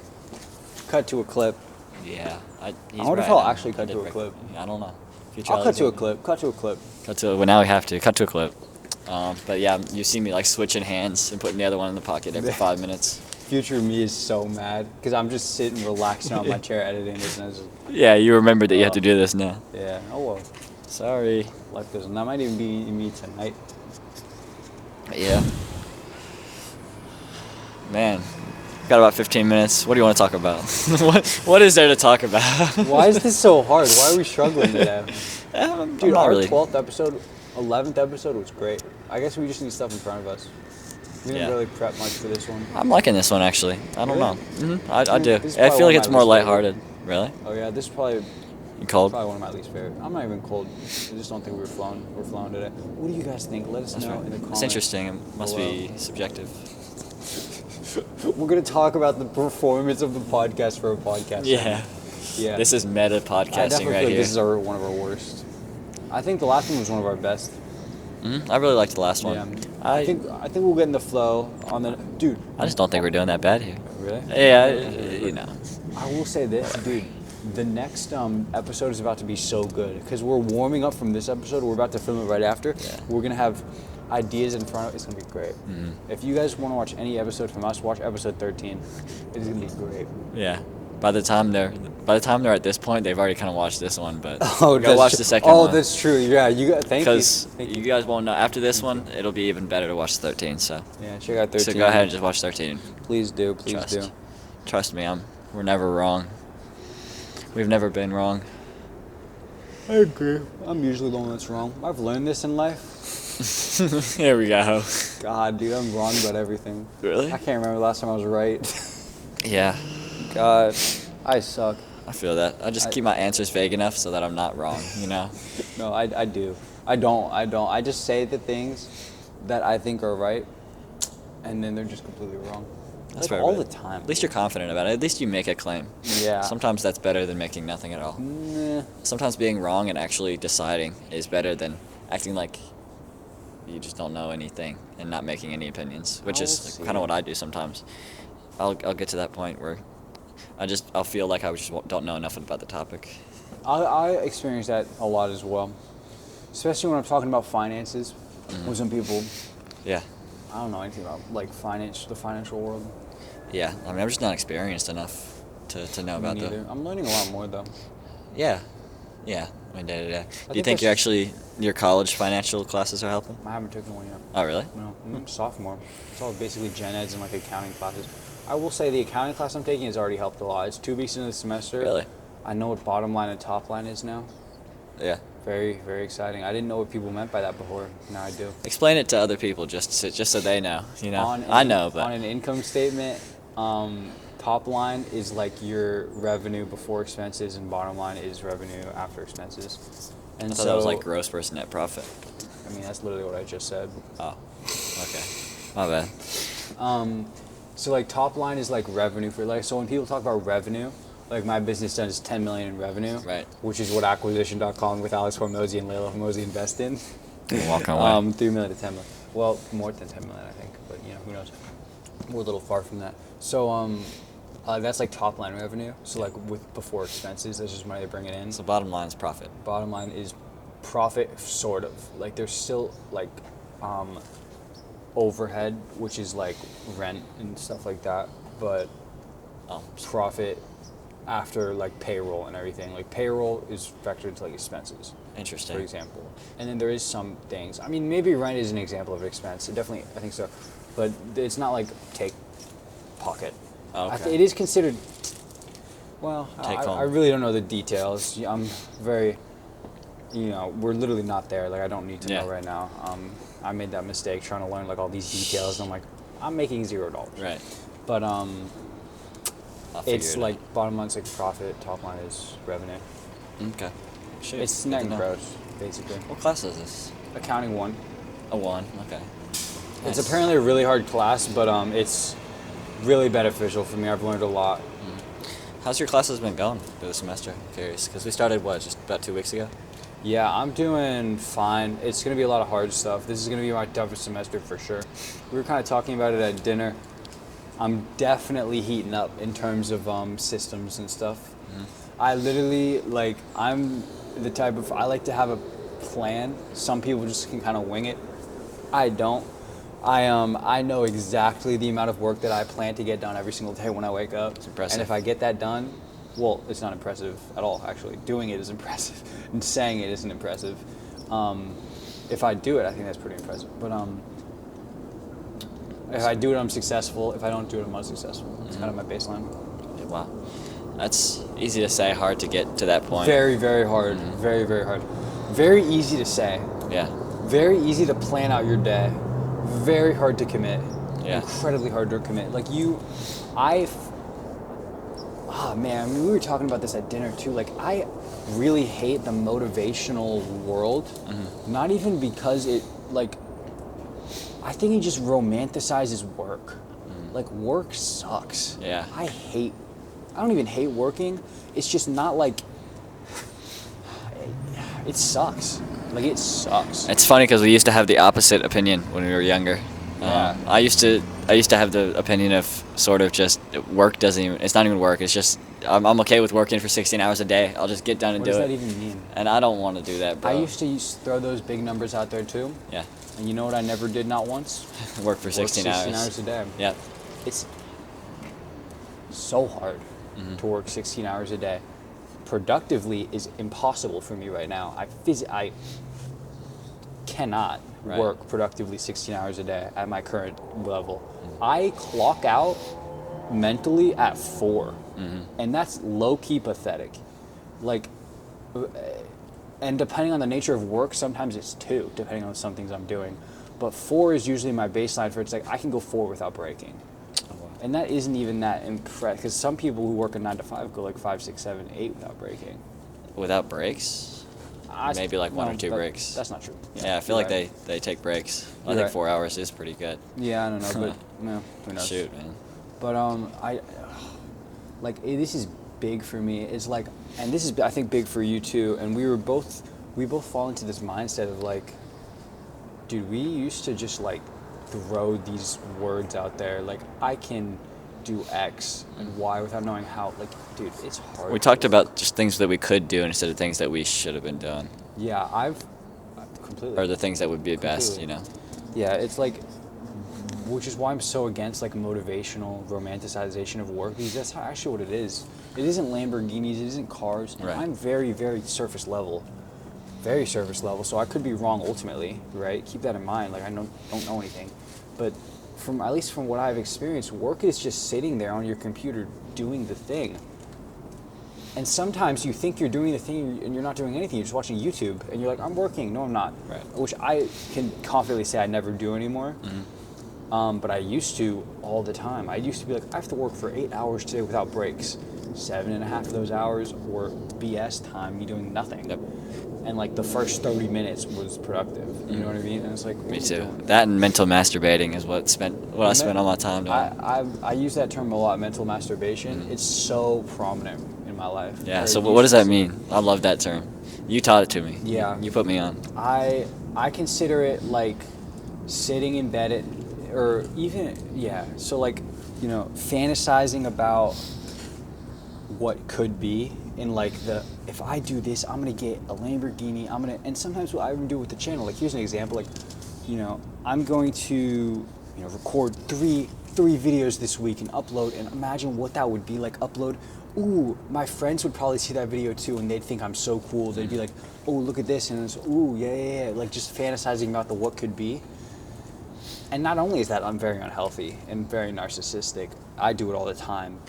Cut to a clip. Yeah. I wonder if I'll actually cut to a clip. I don't know. I'll cut to a clip. Well, now we have to. Cut to a clip. But yeah, you see me like switching hands and putting the other one in the pocket every 5 minutes. Future me is so mad because I'm just sitting relaxing on my chair editing this. And yeah, you remember that you have to do this now. Yeah. Oh well. Sorry. Life goes on. That might even be me tonight. Yeah. Man, got about 15 minutes. What do you want to talk about? What is there to talk about? Why is this so hard? Why are we struggling today? Dude, our really. 12th episode, 11th episode was great. I guess we just need stuff in front of us. We didn't really prep much for this one. I'm liking this one, actually. I don't know. Mm-hmm. I do. I feel like it's more lighthearted. Really? Oh, yeah. This is probably... You cold? Probably one of my least favorite. I'm not even cold. I just don't think we're flown today. What do you guys think? Let us know in the comments. It's interesting. It must be subjective. We're gonna talk about the performance of the podcast for a podcast. Yeah. Yeah. This is meta I podcasting definitely right feel like here. this is one of our worst. I think the last one was one of our best. I really liked the last one. Yeah. I think we'll get in the flow on the dude. I just don't think we're doing that bad here. Really? Yeah, you know. I will say this, dude. The next episode is about to be so good because we're warming up from this episode. We're about to film it right after. Yeah. We're gonna have ideas in front of it. It's gonna be great. If you guys want to watch any episode from us, watch episode 13. It's gonna be great. Yeah. By the time they're at this point, they've already kind of watched this one, but Oh, go watch the second Oh, one. that's true. Yeah, you got. Thank you. Because you guys won't know. After this one, it'll be even better to watch 13. So, Yeah, check out 13. so go ahead and just watch 13. Please do. Please Trust. do. Trust me, we're never wrong. We've never been wrong. I agree. I'm usually the one that's wrong. I've learned this in life. Here we go. God, dude, I'm wrong about everything. Really? I can't remember the last time I was right. Yeah, God, I suck. I feel that. I just keep my answers vague enough so that I'm not wrong, you know? No, I do. I don't. I just say the things that I think are right, and then they're just completely wrong. That's like right, all but the time. At least you're confident about it. At least you make a claim. Yeah. Sometimes that's better than making nothing at all. Nah. Sometimes being wrong and actually deciding is better than acting like you just don't know anything and not making any opinions, which is I'll kind of see. what I do sometimes. I'll get to that point where I'll feel like I just don't know enough about the topic. I experience that a lot as well, especially when I'm talking about finances with some people. Yeah. I don't know anything about like the financial world. Yeah. I mean, I'm just not experienced enough to know about Me neither. I'm learning a lot more though. Yeah. Yeah. I mean, day to day. Do you think think that's- your college financial classes are helping? I haven't taken one yet. Oh, really? No, I'm a sophomore. It's all basically gen eds and like accounting classes. I will say the accounting class I'm taking has already helped a lot. It's 2 weeks into the semester. Really? I know what bottom line and top line is now. Yeah. Very, very exciting. I didn't know what people meant by that before. Now I do. Explain it to other people just so they know. You know, On I know, but on an income statement, top line is like your revenue before expenses, and bottom line is revenue after expenses. And I thought that was like gross versus net profit. I mean, that's literally what I just said. Oh, okay. My bad. So like top line is like revenue for like, so when people talk about revenue, like my business does 10 million in revenue, Right. Which is what acquisition.com with Alex Hormozy and Layla Hormozy invest in. Walking away. 3 million to 10 million. Well, more than 10 million, I think, but you know, who knows? We're a little far from that. So that's like top line revenue. So like with before expenses, that's just money they bring it in. So bottom line is profit. Bottom line is profit, sort of. Like there's still like overhead, which is like rent and stuff like that, but profit after like payroll and everything. Like payroll is factored into like expenses, Interesting. for example. And then there is some things. I mean, maybe rent is an example of expense. It definitely, I think so. But it's not like take pocket. Oh, okay. It is considered. Well, Take home. I really don't know the details. I'm very, we're literally not there. Like I don't need to Yeah. know right now. I made that mistake trying to learn like all these details. And I'm like, I'm making $0. Right. But I'll figure it's it like bottom line's like profit, top line is revenue. out. Okay. Shoot, It's good net to and know. gross, basically. What class is this? Accounting 1. A 1. Okay. It's Nice. apparently a really hard class, but it's really beneficial for me. I've learned a lot. How's your classes been going through the semester? I'm curious, because we started just about 2 weeks ago. Yeah, I'm doing fine. It's going to be a lot of hard stuff. This is going to be my toughest semester for sure. We were kind of talking about it at dinner. I'm definitely heating up in terms of systems and stuff. I literally, I'm the type of, I like to have a plan. Some people just can kind of wing it. I don't. I know exactly the amount of work that I plan to get done every single day when I wake up. It's impressive. And if I get that done, well, it's not impressive at all, actually. Doing it is impressive. And saying it isn't impressive. If I do it, I think that's pretty impressive. But if I do it, I'm successful. If I don't do it, I'm unsuccessful. It's kind of my baseline. Yeah, wow. That's easy to say, hard to get to that point. Very, very hard. Very, very hard. Very easy to say. Yeah. Very easy to plan out your day. Very hard to commit. Yeah. Incredibly hard to commit. Man, we were talking about this at dinner too. Like, I really hate the motivational world. Not even because it, I think it just romanticizes work. Like, work sucks. Yeah. I don't even hate working. It's just not like, it sucks. Like, it sucks. It's funny because we used to have the opposite opinion when we were younger. Yeah. I used to have the opinion of sort of just work doesn't even, it's not even work. It's just I'm okay with working for 16 hours a day. I'll just get done and What do does it. that even mean? And I don't want to do that, bro. I used to throw those big numbers out there too. Yeah. And you know what I never did, not once? Work for 16 hours. 16 hours a day. Yeah. It's so hard to work 16 hours a day. Productively is impossible for me right now. I cannot Right. work productively 16 hours a day at my current level. I clock out mentally at 4, and that's low-key pathetic. Like, and depending on the nature of work, sometimes it's 2, depending on some things I'm doing. But 4 is usually my baseline for, it's like I can go 4 without breaking. And that isn't even that impressive, because some people who work a 9 to 5 go like 5, 6, 7, 8 without breaking. Without breaks? Maybe like 1 or 2 breaks. That's not true. Yeah, I feel You're like right. they take breaks. I You're think right. 4 hours is pretty good. Yeah, I don't know, but no, who knows? Shoot, man. But this is big for me. It's like, and this is I think big for you too. And we both fall into this mindset of like, dude, we used to just like throw these words out there, like I can do X and Y without knowing how. Like, dude, it's hard. We talked about just things that we could do instead of things that we should have been doing, Yeah, I've completely. or the things that would be best, Completely. you know. Yeah, it's like, which is why I'm so against like motivational romanticization of work, because that's actually what it is. It isn't Lamborghinis, it isn't cars. And Right. I'm very, very surface level. Very surface level, so I could be wrong ultimately, right? Keep that in mind. Like, I don't know anything. But at least from what I've experienced, work is just sitting there on your computer doing the thing. And sometimes you think you're doing the thing and you're not doing anything. You're just watching YouTube and you're like, I'm working. No, I'm not. Right. Which I can confidently say I never do anymore. But I used to all the time. I used to be like, I have to work for 8 hours today without breaks. 7.5 of those hours were BS time, me doing nothing. Yep. And like the first 30 minutes was productive. You know what I mean? And it's like, what Me are you too. doing? That and mental masturbating is what I spent all my time doing. I use that term a lot, mental masturbation. It's so prominent in my life. Yeah. Very So what does that useless. mean? I love that term. You taught it to me. Yeah. You put me on. I consider it like sitting in bed or even, yeah. So like, you know, fantasizing about what could be, in like if I do this, I'm gonna get a Lamborghini. And sometimes what I even do with the channel, like here's an example, like, you know, I'm going to, you know, record three videos this week and upload, and imagine what that would be like. Upload, ooh, my friends would probably see that video too, and they'd think I'm so cool. They'd be like, oh, look at this, and it's, ooh, yeah, like just fantasizing about the what could be. And not only is that I'm very unhealthy and very narcissistic, I do it all the time,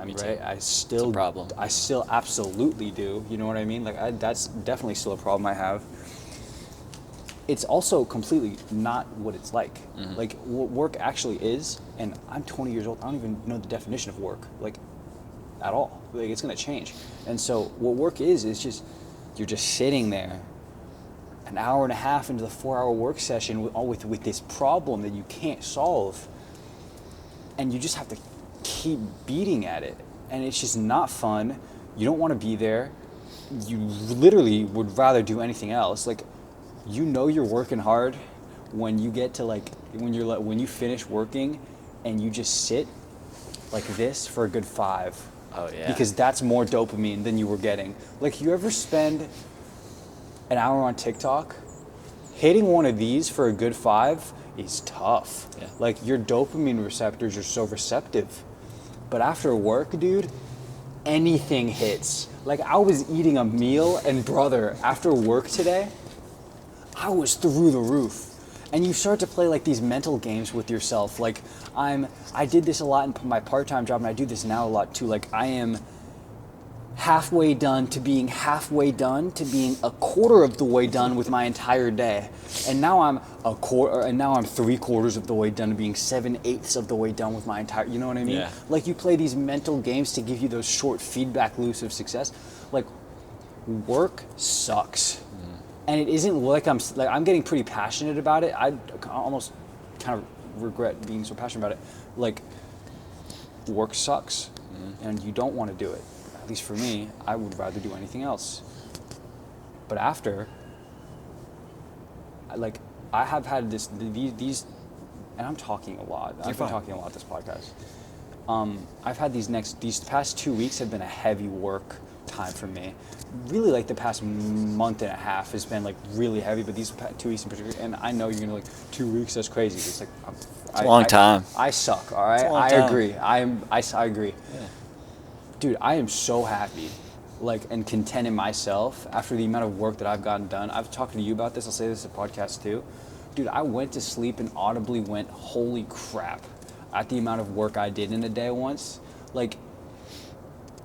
Me too. right? I still, It's a problem. I still absolutely do. You know what I mean? Like that's definitely still a problem I have. It's also completely not what it's like. Like what work actually is, and I'm 20 years old. I don't even know the definition of work, like at all. Like it's gonna change. And so what work is just you're just sitting there, an hour and a half into the 4-hour work session with this problem that you can't solve, and you just have to keep beating at it, and it's just not fun. You don't want to be there. You literally would rather do anything else. Like, you know, you're working hard when you get to like when you finish working and you just sit like this for a good 5. Oh yeah. Because that's more dopamine than you were getting. Like, you ever spend an hour on TikTok? Hitting one of these for a good 5 is tough. Yeah. Like, your dopamine receptors are so receptive. But after work, dude, anything hits. Like, I was eating a meal, and brother, after work today, I was through the roof. And you start to play like these mental games with yourself. Like, I did this a lot in my part-time job, and I do this now a lot too. Like, I am halfway done to being halfway done to being a quarter of the way done with my entire day, and now I'm a quarter, and now I'm 3/4 of the way done to being 7/8 of the way done with my entire. You know what I mean? Yeah. Like, you play these mental games to give you those short feedback loops of success. Like, work sucks, and it isn't like I'm getting pretty passionate about it. I almost kind of regret being so passionate about it. Like, work sucks, and you don't want to do it. At least for me, I would rather do anything else. But after, I have had these, and I'm talking a lot. I've been talking a lot this podcast. I've had these past 2 weeks have been a heavy work time for me. Really, like the past month and a half has been like really heavy, but these 2 weeks in particular, and I know you're gonna like 2 weeks, that's crazy. It's like it's a long time. I suck. All right, I agree. I agree. Yeah. Dude, I am so happy, like, and content in myself after the amount of work that I've gotten done. I've talked to you about this. I'll say this in the podcast too. Dude, I went to sleep and audibly went, holy crap, at the amount of work I did in a day once. Like,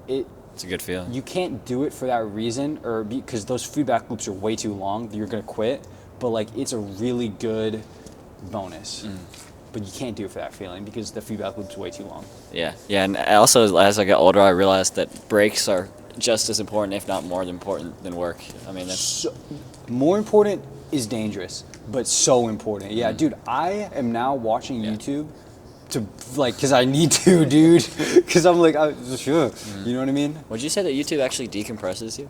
it's a good feeling. You can't do it for that reason, or because those feedback loops are way too long. You're gonna quit. But like, it's a really good bonus. But you can't do it for that feeling because the feedback loop's way too long. Yeah, and also as I got older, I realized that breaks are just as important, if not more important, than work. I mean, that's more important is dangerous, but so important. Yeah, dude, I am now watching YouTube to, like, because I need to, dude. Because I'm like, sure. You know what I mean? Would you say that YouTube actually decompresses you?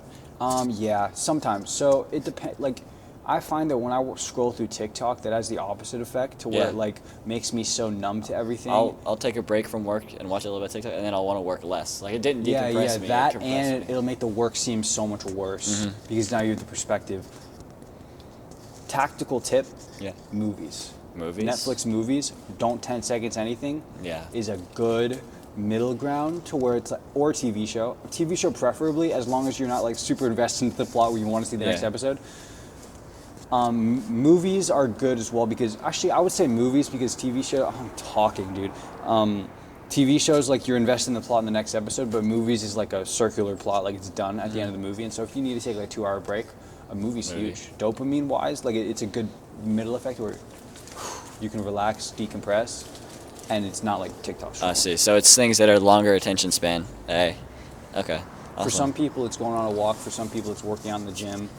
Yeah, sometimes. So it depends. Like, I find that when I scroll through TikTok, that has the opposite effect to where it like makes me so numb to everything. I'll take a break from work and watch a little bit of TikTok, and then I'll want to work less. Like, it didn't decompress me. Yeah, that, and it'll make the work seem so much worse because now you have the perspective. Tactical tip: movies. Netflix movies, don't 10 seconds anything. Is a good middle ground to where it's like, or TV show preferably, as long as you're not like super invested into the plot where you want to see the next episode. Movies are good as well because actually I would say movies because TV show, I'm talking, dude. TV shows, like, you're invested in the plot in the next episode, but movies is like a circular plot, like it's done at the end of the movie. And so if you need to take like a 2-hour break, a movie's huge. Dopamine wise, like it's a good middle effect where you can relax, decompress, and it's not like TikTok. I see. So it's things that are longer attention span. Hey, okay. Awesome. For some people, it's going on a walk. For some people, it's working out in the gym.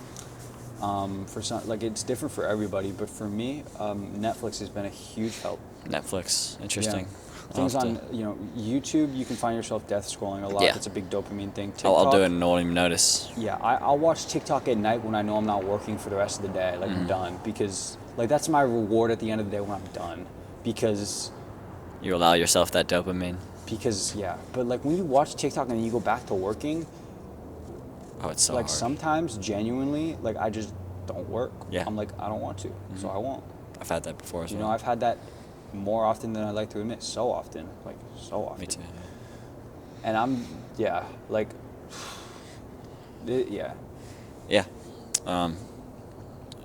For some, like, it's different for everybody. But for me, Netflix has been a huge help. Netflix, interesting. Yeah. Things on, YouTube, you can find yourself death scrolling a lot. Yeah. That's a big dopamine thing. TikTok, I'll do it and no one even notice. Yeah, I'll watch TikTok at night when I know I'm not working for the rest of the day. Like, I'm done. Because, like, that's my reward at the end of the day when I'm done. Because you allow yourself that dopamine. Because, but like when you watch TikTok and then you go back to working, it's so like hard. Sometimes genuinely, like, I just don't work. Yeah. I'm like, I don't want to, so I won't. I've had that before as well. I've had that more often than I like to admit. So often, like so often. Me too. And I'm, like,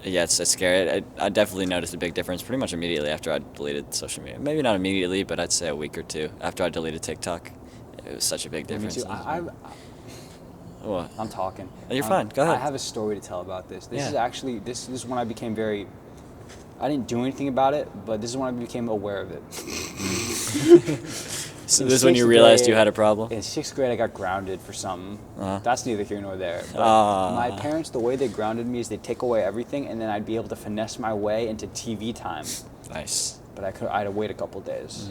Yeah, it's scary. I definitely noticed a big difference pretty much immediately after I deleted social media. Maybe not immediately, but I'd say a week or two after I deleted TikTok. It was such a big difference. Me too. What? I'm talking. Oh, you're fine. Go ahead. I have a story to tell about this. This is actually, this is when I became very, I didn't do anything about it, but this is when I became aware of it. So this is when you realized you had a problem? In 6th grade, I got grounded for something. That's neither here nor there. But my parents, the way they grounded me is they take away everything, and then I'd be able to finesse my way into TV time. Nice. But I had to wait a couple days.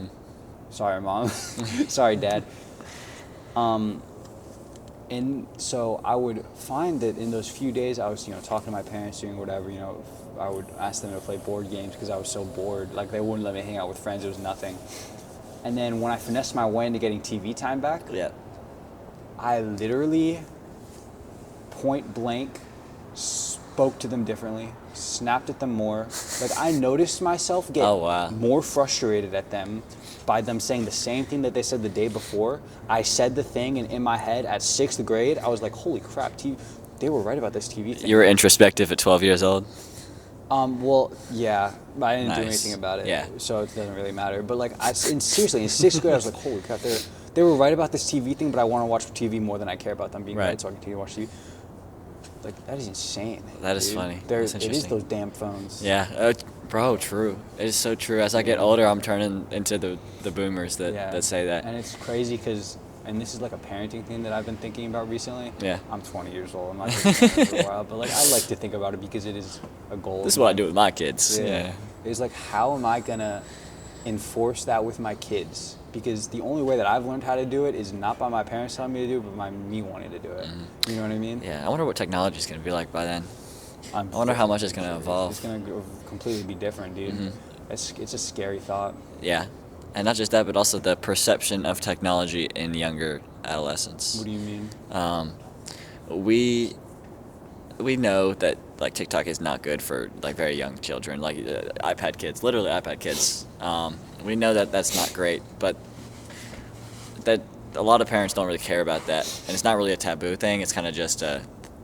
Sorry, Mom. Sorry, Dad. And so I would find that in those few days I was, talking to my parents, doing whatever, I would ask them to play board games because I was so bored. Like, they wouldn't let me hang out with friends. It was nothing. And then when I finessed my way into getting TV time back, I literally point blank spoke to them differently, snapped at them more. Like, I noticed myself get more frustrated at them by them saying the same thing that they said the day before. I said the thing, and in my head at 6th grade, I was like, holy crap, they were right about this TV thing. You were introspective at 12 years old? Well, yeah, but I didn't do anything about it, so it doesn't really matter. But like, seriously, in 6th grade, I was like, holy crap, they were right about this TV thing, but I want to watch TV more than I care about them being right, so I continue to watch TV. Like, that is insane. That is funny. It is those damn phones. Yeah, bro, true. It is so true. As I get older, I'm turning into the boomers that say that. And it's crazy because, and this is like a parenting thing that I've been thinking about recently. Yeah. I'm 20 years old. I'm not just for a while, but like, I like to think about it because it is a goal. This is what I do with my kids. Yeah. It's like, how am I gonna enforce that with my kids, because the only way that I've learned how to do it is not by my parents telling me to do it, but by me wanting to do it. You know what I mean? Yeah, I wonder what technology is going to be like by then. I wonder how much it's gonna evolve. It's going to completely be different, dude. It's a scary thought. Yeah, and not just that, but also the perception of technology in younger adolescents. What do you mean? We know that like TikTok is not good for like very young children, like iPad kids, literally iPad kids. We know that that's not great, but that a lot of parents don't really care about that, and it's not really a taboo thing. It's kind of just a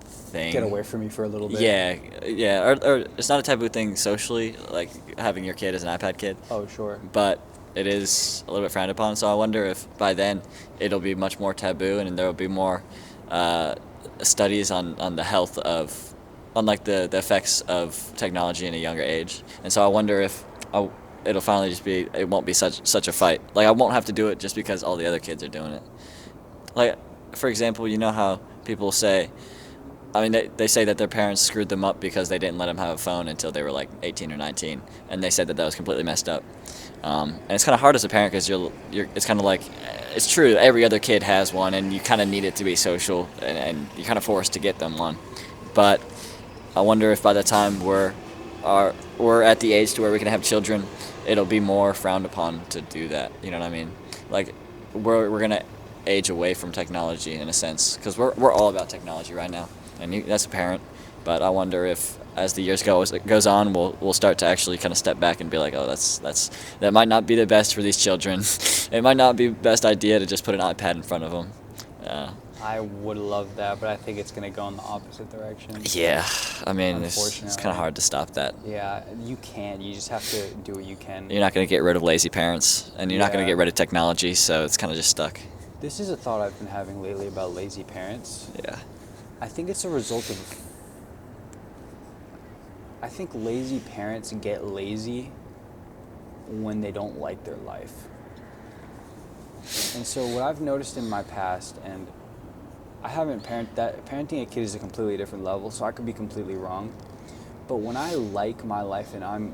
thing. Get away from me for a little bit. Yeah, or it's not a taboo thing socially, like having your kid as an iPad kid. Oh, sure. But it is a little bit frowned upon. So I wonder if by then it'll be much more taboo, and there will be more studies on the health of, on like the effects of technology in a younger age. And so I wonder if it'll finally just be, it won't be such a fight. Like I won't have to do it just because all the other kids are doing it. Like, for example, you know how people say, I mean, they say that their parents screwed them up because they didn't let them have a phone until they were like 18 or 19, and they said that was completely messed up. And it's kind of hard as a parent because it's kind of like, it's true, every other kid has one, and you kind of need it to be social, and you're kind of forced to get them one. But I wonder if by the time we're at the age to where we can have children, it'll be more frowned upon to do that. You know what I mean? Like, we're gonna age away from technology in a sense, because we're all about technology right now, and that's apparent. But I wonder if, as the years goes on, we'll start to actually kind of step back and be like, oh, that might not be the best for these children. It might not be the best idea to just put an iPad in front of them. I would love that, but I think it's going to go in the opposite direction. Yeah, I mean, it's kind of hard to stop that. Yeah, you can. You just have to do what you can. You're not going to get rid of lazy parents, and you're not going to get rid of technology, so it's kind of just stuck. This is a thought I've been having lately about lazy parents. Yeah. I think it's a result of... I think lazy parents get lazy when they don't like their life. And so what I've noticed in my past, and I haven't parenting a kid is a completely different level, so I could be completely wrong. But when I like my life and I'm,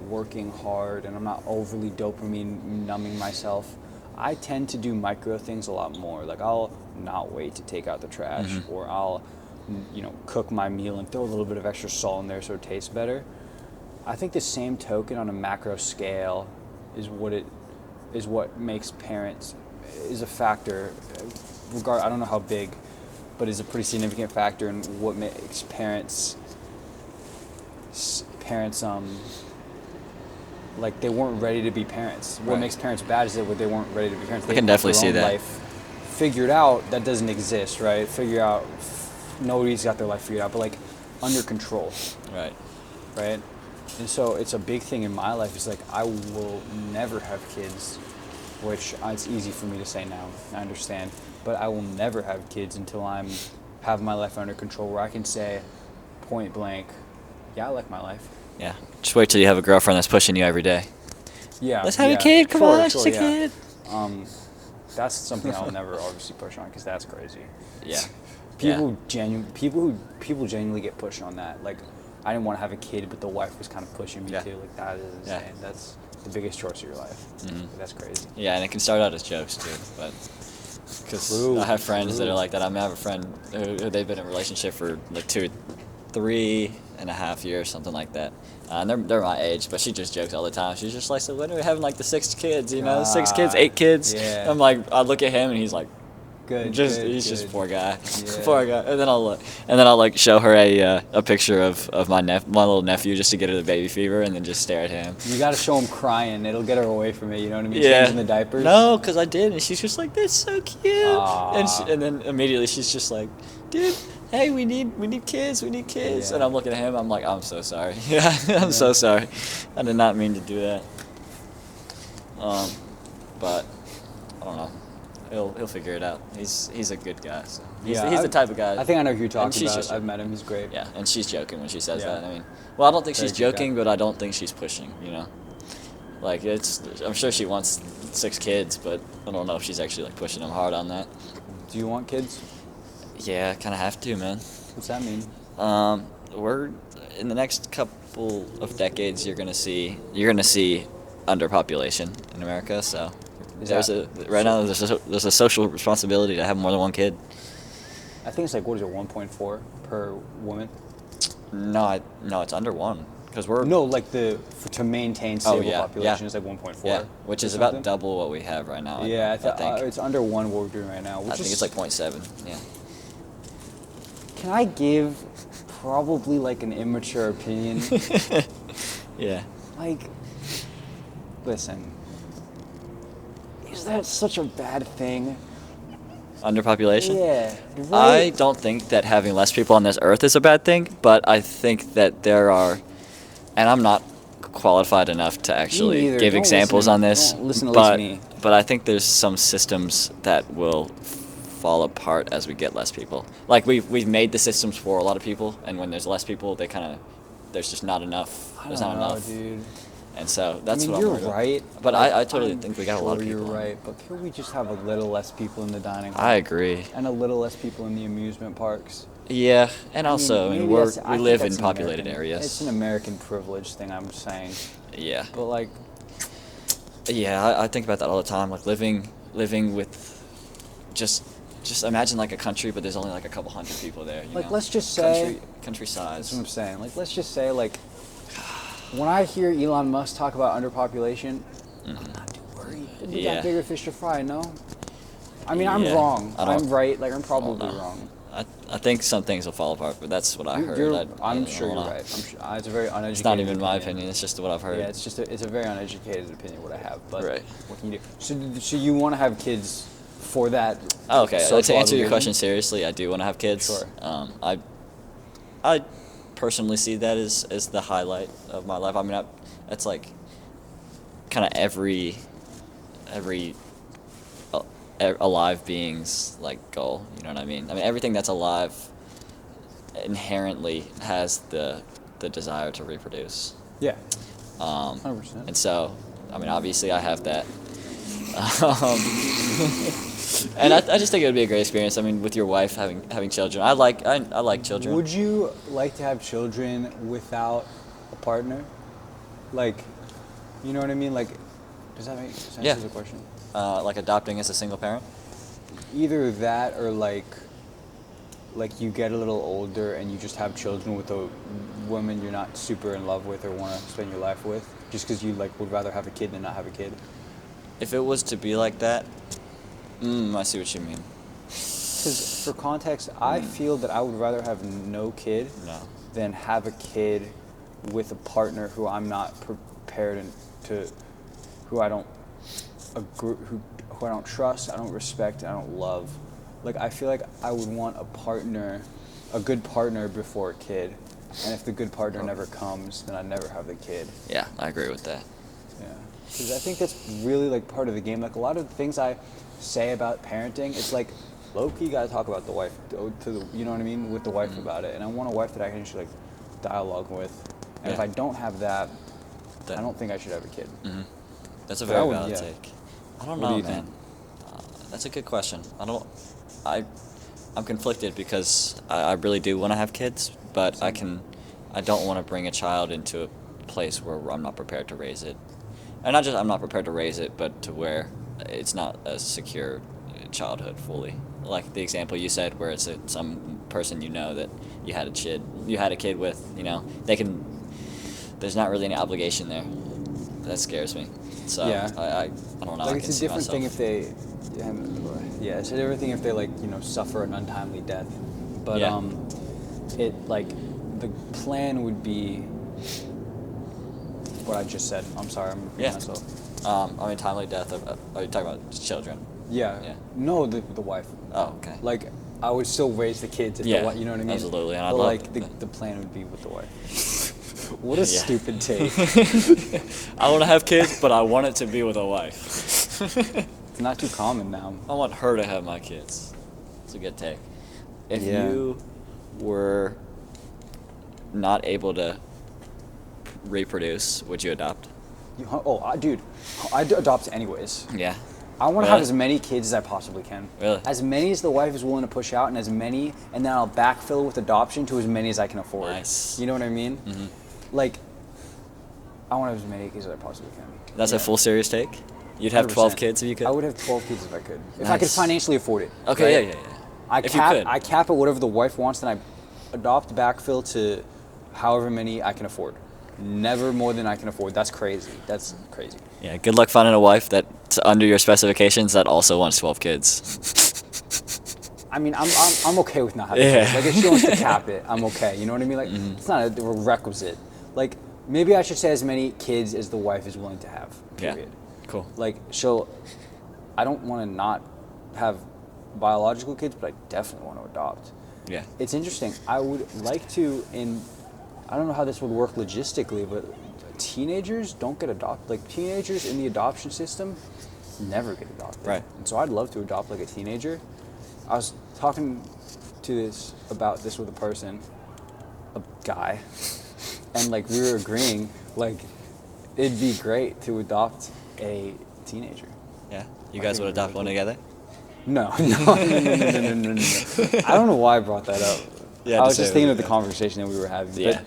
working hard and I'm not overly dopamine numbing myself, I tend to do micro things a lot more. Like I'll not wait to take out the trash, or I'll, cook my meal and throw a little bit of extra salt in there so it tastes better. I think the same token on a macro scale is what makes parents, is a factor, I don't know how big, but is a pretty significant factor in what makes parents like they weren't ready to be parents. What makes parents bad is that they weren't ready to be parents. I can definitely see that. Life figured out, that doesn't exist, right? Nobody's got their life figured out, but like under control. Right. And so it's a big thing in my life. It's like I will never have kids, which it's easy for me to say now, I understand, but I will never have kids until I have my life under control, where I can say point blank, yeah, I like my life. Yeah. Just wait till you have a girlfriend that's pushing you every day. Yeah. Let's have a kid. Come on, just a kid. That's something I'll never obviously push on, because that's crazy. Yeah. People genuinely get pushed on that. Like, I didn't want to have a kid, but the wife was kind of pushing me too. Like, that is insane. Yeah. That's the biggest choice of your life. That's crazy. Yeah, and it can start out as jokes too, but because I have friends that are like that. I have a friend who they've been in a relationship for like 3.5 years, something like that. And they're my age, but she just jokes all the time. She's just like, so when are we having like the 6 kids? 6 kids, 8 kids. Yeah. I'm like, I look at him and he's like, he's just poor guy, poor guy. And then I'll like show her a picture of my little nephew just to get her the baby fever, and then just stare at him. You got to show him crying. It'll get her away from it. You know what I mean? Yeah. Changing the diapers. No, because I did, and she's just like, that's so cute. And then immediately she's just like, dude, hey, we need kids. Yeah. And I'm looking at him. I'm like, I'm so sorry. I'm so sorry. I did not mean to do that. But I don't know. He'll figure it out. He's a good guy. So he's the type of guy. I think I know who you're talking about. I've met him. He's great. Yeah, and she's joking when she says that. I mean, well, I don't think she's joking, but I don't think she's pushing. Like I'm sure she wants 6 kids, but I don't know if she's actually like pushing them hard on that. Do you want kids? Yeah, I kind of have to, man. What's that mean? We're in the next couple of decades. You're gonna see underpopulation in America, so Is there's that- now there's a social responsibility to have more than one kid. I think it's like, what is it, 1.4 per woman? No, it's under one because we're No, like to maintain stable yeah, population yeah. is like 1.4. yeah, which or is about something. double what we have right now. Yeah, I think it's under 1 what we're doing right now. Which I think is, it's like 0.7. Yeah. Can I give probably like an immature opinion? Yeah. Like, listen, is that such a bad thing? Underpopulation? Yeah. I Right? don't think that having less people on this earth is a bad thing, but I think that there are, and I'm not qualified enough to actually neither. give Don't examples listen- on this, don't listen to but me. but I think there's some systems that will fall apart as we get less people. Like we've made the systems for a lot of people, and when there's less people, there's just not enough. There's not enough, dude. and so that's I mean, what you're I'm worried about. right. But like, I totally I'm think we got a lot of sure people. You're right, but can we just have a little less people in the dining hall? I agree. And a little less people in the amusement parks. Yeah, and also, I mean, maybe we think live in that's an populated American- areas. It's an American privilege thing, I'm saying. Yeah. But like, Yeah, I think about that all the time. Like living with just imagine like a country, but there's only like a couple hundred people there. Like, let's just say- country size. that's what I'm saying. Like, let's just say, like, when I hear Elon Musk talk about underpopulation, I'm not too worried. We Yeah. got bigger fish to fry, no? I mean, I'm Yeah. wrong. I don't- I'm right. Like, I'm I don't probably know. wrong. I think some things will fall apart, but that's what I heard. I'm I sure don't you're know. right. I'm sure, it's a very uneducated. It's not even my opinion. opinion. It's just what I've heard. Yeah, it's a very uneducated opinion what I have. But Right. what can you do? So you want to have kids for that? Oh, okay. social To answer your obligation? question seriously, I do want to have kids. Sure. I personally see that as the highlight of my life. I mean, that's like kind of every alive being's like goal. You know what I mean? I mean, everything that's alive inherently has the desire to reproduce. Yeah. 100%. 100%. And so, I mean, obviously, I have that. And I just think it would be a great experience. I mean, with your wife having children, I like children. Would you like to have children without a partner? Like, you know what I mean? Like, does that make sense Yeah. as a question? Like adopting as a single parent? Either that or like you get a little older and you just have children with a woman you're not super in love with or want to spend your life with, just because you like would rather have a kid than not have a kid. If it was to be like that, I see what you mean. Because for context, I feel that I would rather have no kid No. than have a kid with a partner who I'm not prepared to, who I don't agree, who I don't trust, I don't respect, I don't love. Like, I feel like I would want a good partner before a kid. And if the good partner never comes, then I'd never have the kid. Yeah, I agree with that. Yeah. Because I think that's really, like, part of the game. Like, a lot of the things I say about parenting, it's like, low-key gotta talk about the wife, you know what I mean, with the wife about it. And I want a wife that I can actually, like, dialogue with. And if Yeah. I don't have that, Then- I don't think I should have a kid. That's a But I very would- valid yeah. take. I don't What do know, you man. think? That's a good question. I'm conflicted because I really do want to have kids, but I don't want to bring a child into a place where I'm not prepared to raise it. And not just I'm not prepared to raise it, but to where it's not a secure childhood fully. Like the example you said, where it's some person you know that you had a kid with. You know, there's not really any obligation there. That scares me. So Yeah. I don't know. I Like, can it's a see different myself. thing if they, it's a different thing if they, like, you know, suffer an untimely death. But, Yeah. it, like, the plan would be what I just said. I'm sorry, I'm repeating Yeah. myself. I mean, timely death. Are you talking about children? Yeah. Yeah. No, the wife. Oh, okay. Like, I would still raise the kids if Yeah, the wife, you know what I mean? absolutely, and I'd but, love like, that. the plan would be with the wife. What a Yeah. stupid take. I want to have kids, but I want it to be with a wife. It's not too common now. I want her to have my kids. It's a good take. If Yeah. you were not able to reproduce, would you adopt? Dude, I'd adopt anyways. Yeah. I want to have Really? as many kids as I possibly can. Really? As many as the wife is willing to push out, and then I'll backfill with adoption to as many as I can afford. Nice. You know what I mean? Mhm. Like, I want to have as many kids as I possibly can. That's a Yeah. full serious take? You'd have 12 100%. kids if you could? I would have 12 kids if I could. If I could Nice. financially afford it. Okay, right? yeah. I If you cap could. I cap at whatever the wife wants, then I adopt backfill to however many I can afford. Never more than I can afford. That's crazy. That's crazy. Yeah, good luck finding a wife that's under your specifications that also wants 12 kids. I mean, I'm okay with not having Yeah. kids. Like, if she wants to cap it, I'm okay. You know what I mean? Like, it's not a requisite. Like, maybe I should say as many kids as the wife is willing to have. Period. Yeah. Cool. Like, I don't want to not have biological kids, but I definitely want to adopt. Yeah. It's interesting. I would like to, I don't know how this would work logistically, but teenagers don't get adopted. Like, teenagers in the adoption system never get adopted. Right. And so I'd love to adopt like a teenager. I was talking about this with a guy, and like we were agreeing, like it'd be great to adopt a teenager. Yeah. You guys would adopt one together? No. I don't know why I brought that up. Yeah, I to was say just thinking it, of the yeah. conversation that we were having. Yeah.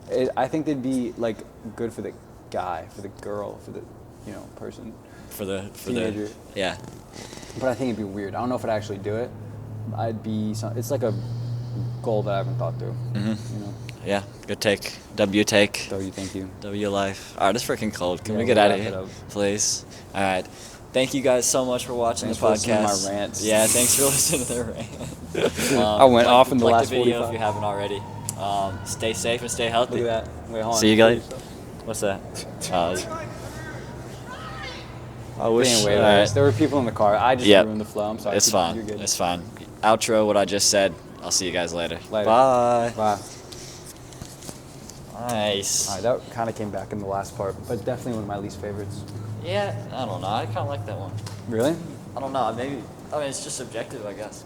But I think they'd be like good for the guy, for the girl, for the person. For the Teenager. Yeah. But I think it'd be weird. I don't know if I'd actually do it. It's like a goal that I haven't thought through. Mm-hmm. Yeah. Good take. W take. So you thank you. W life. All right, it's freaking cold. Can Yeah, we get we'll out of wrap here, it up. please? All right. Thank you guys so much for watching Thanks the for podcast. listening to my rants. Yeah, thanks for listening to the rant. I went off in the like last the video 45. if you haven't already. Stay safe and stay healthy. Look at that. Wait, hold on. See you guys. What's that? I wish. Anyway, all right. there were people in the car. I just Yep. ruined the flow. I'm sorry. It's fine. You're good. It's fine. Outro what I just said. I'll see you guys later. Later. Bye. Bye. Nice. All right, that kind of came back in the last part, but definitely one of my least favorites. Yeah, I don't know. I kind of like that one. Really? I don't know. Maybe. I mean, it's just subjective, I guess.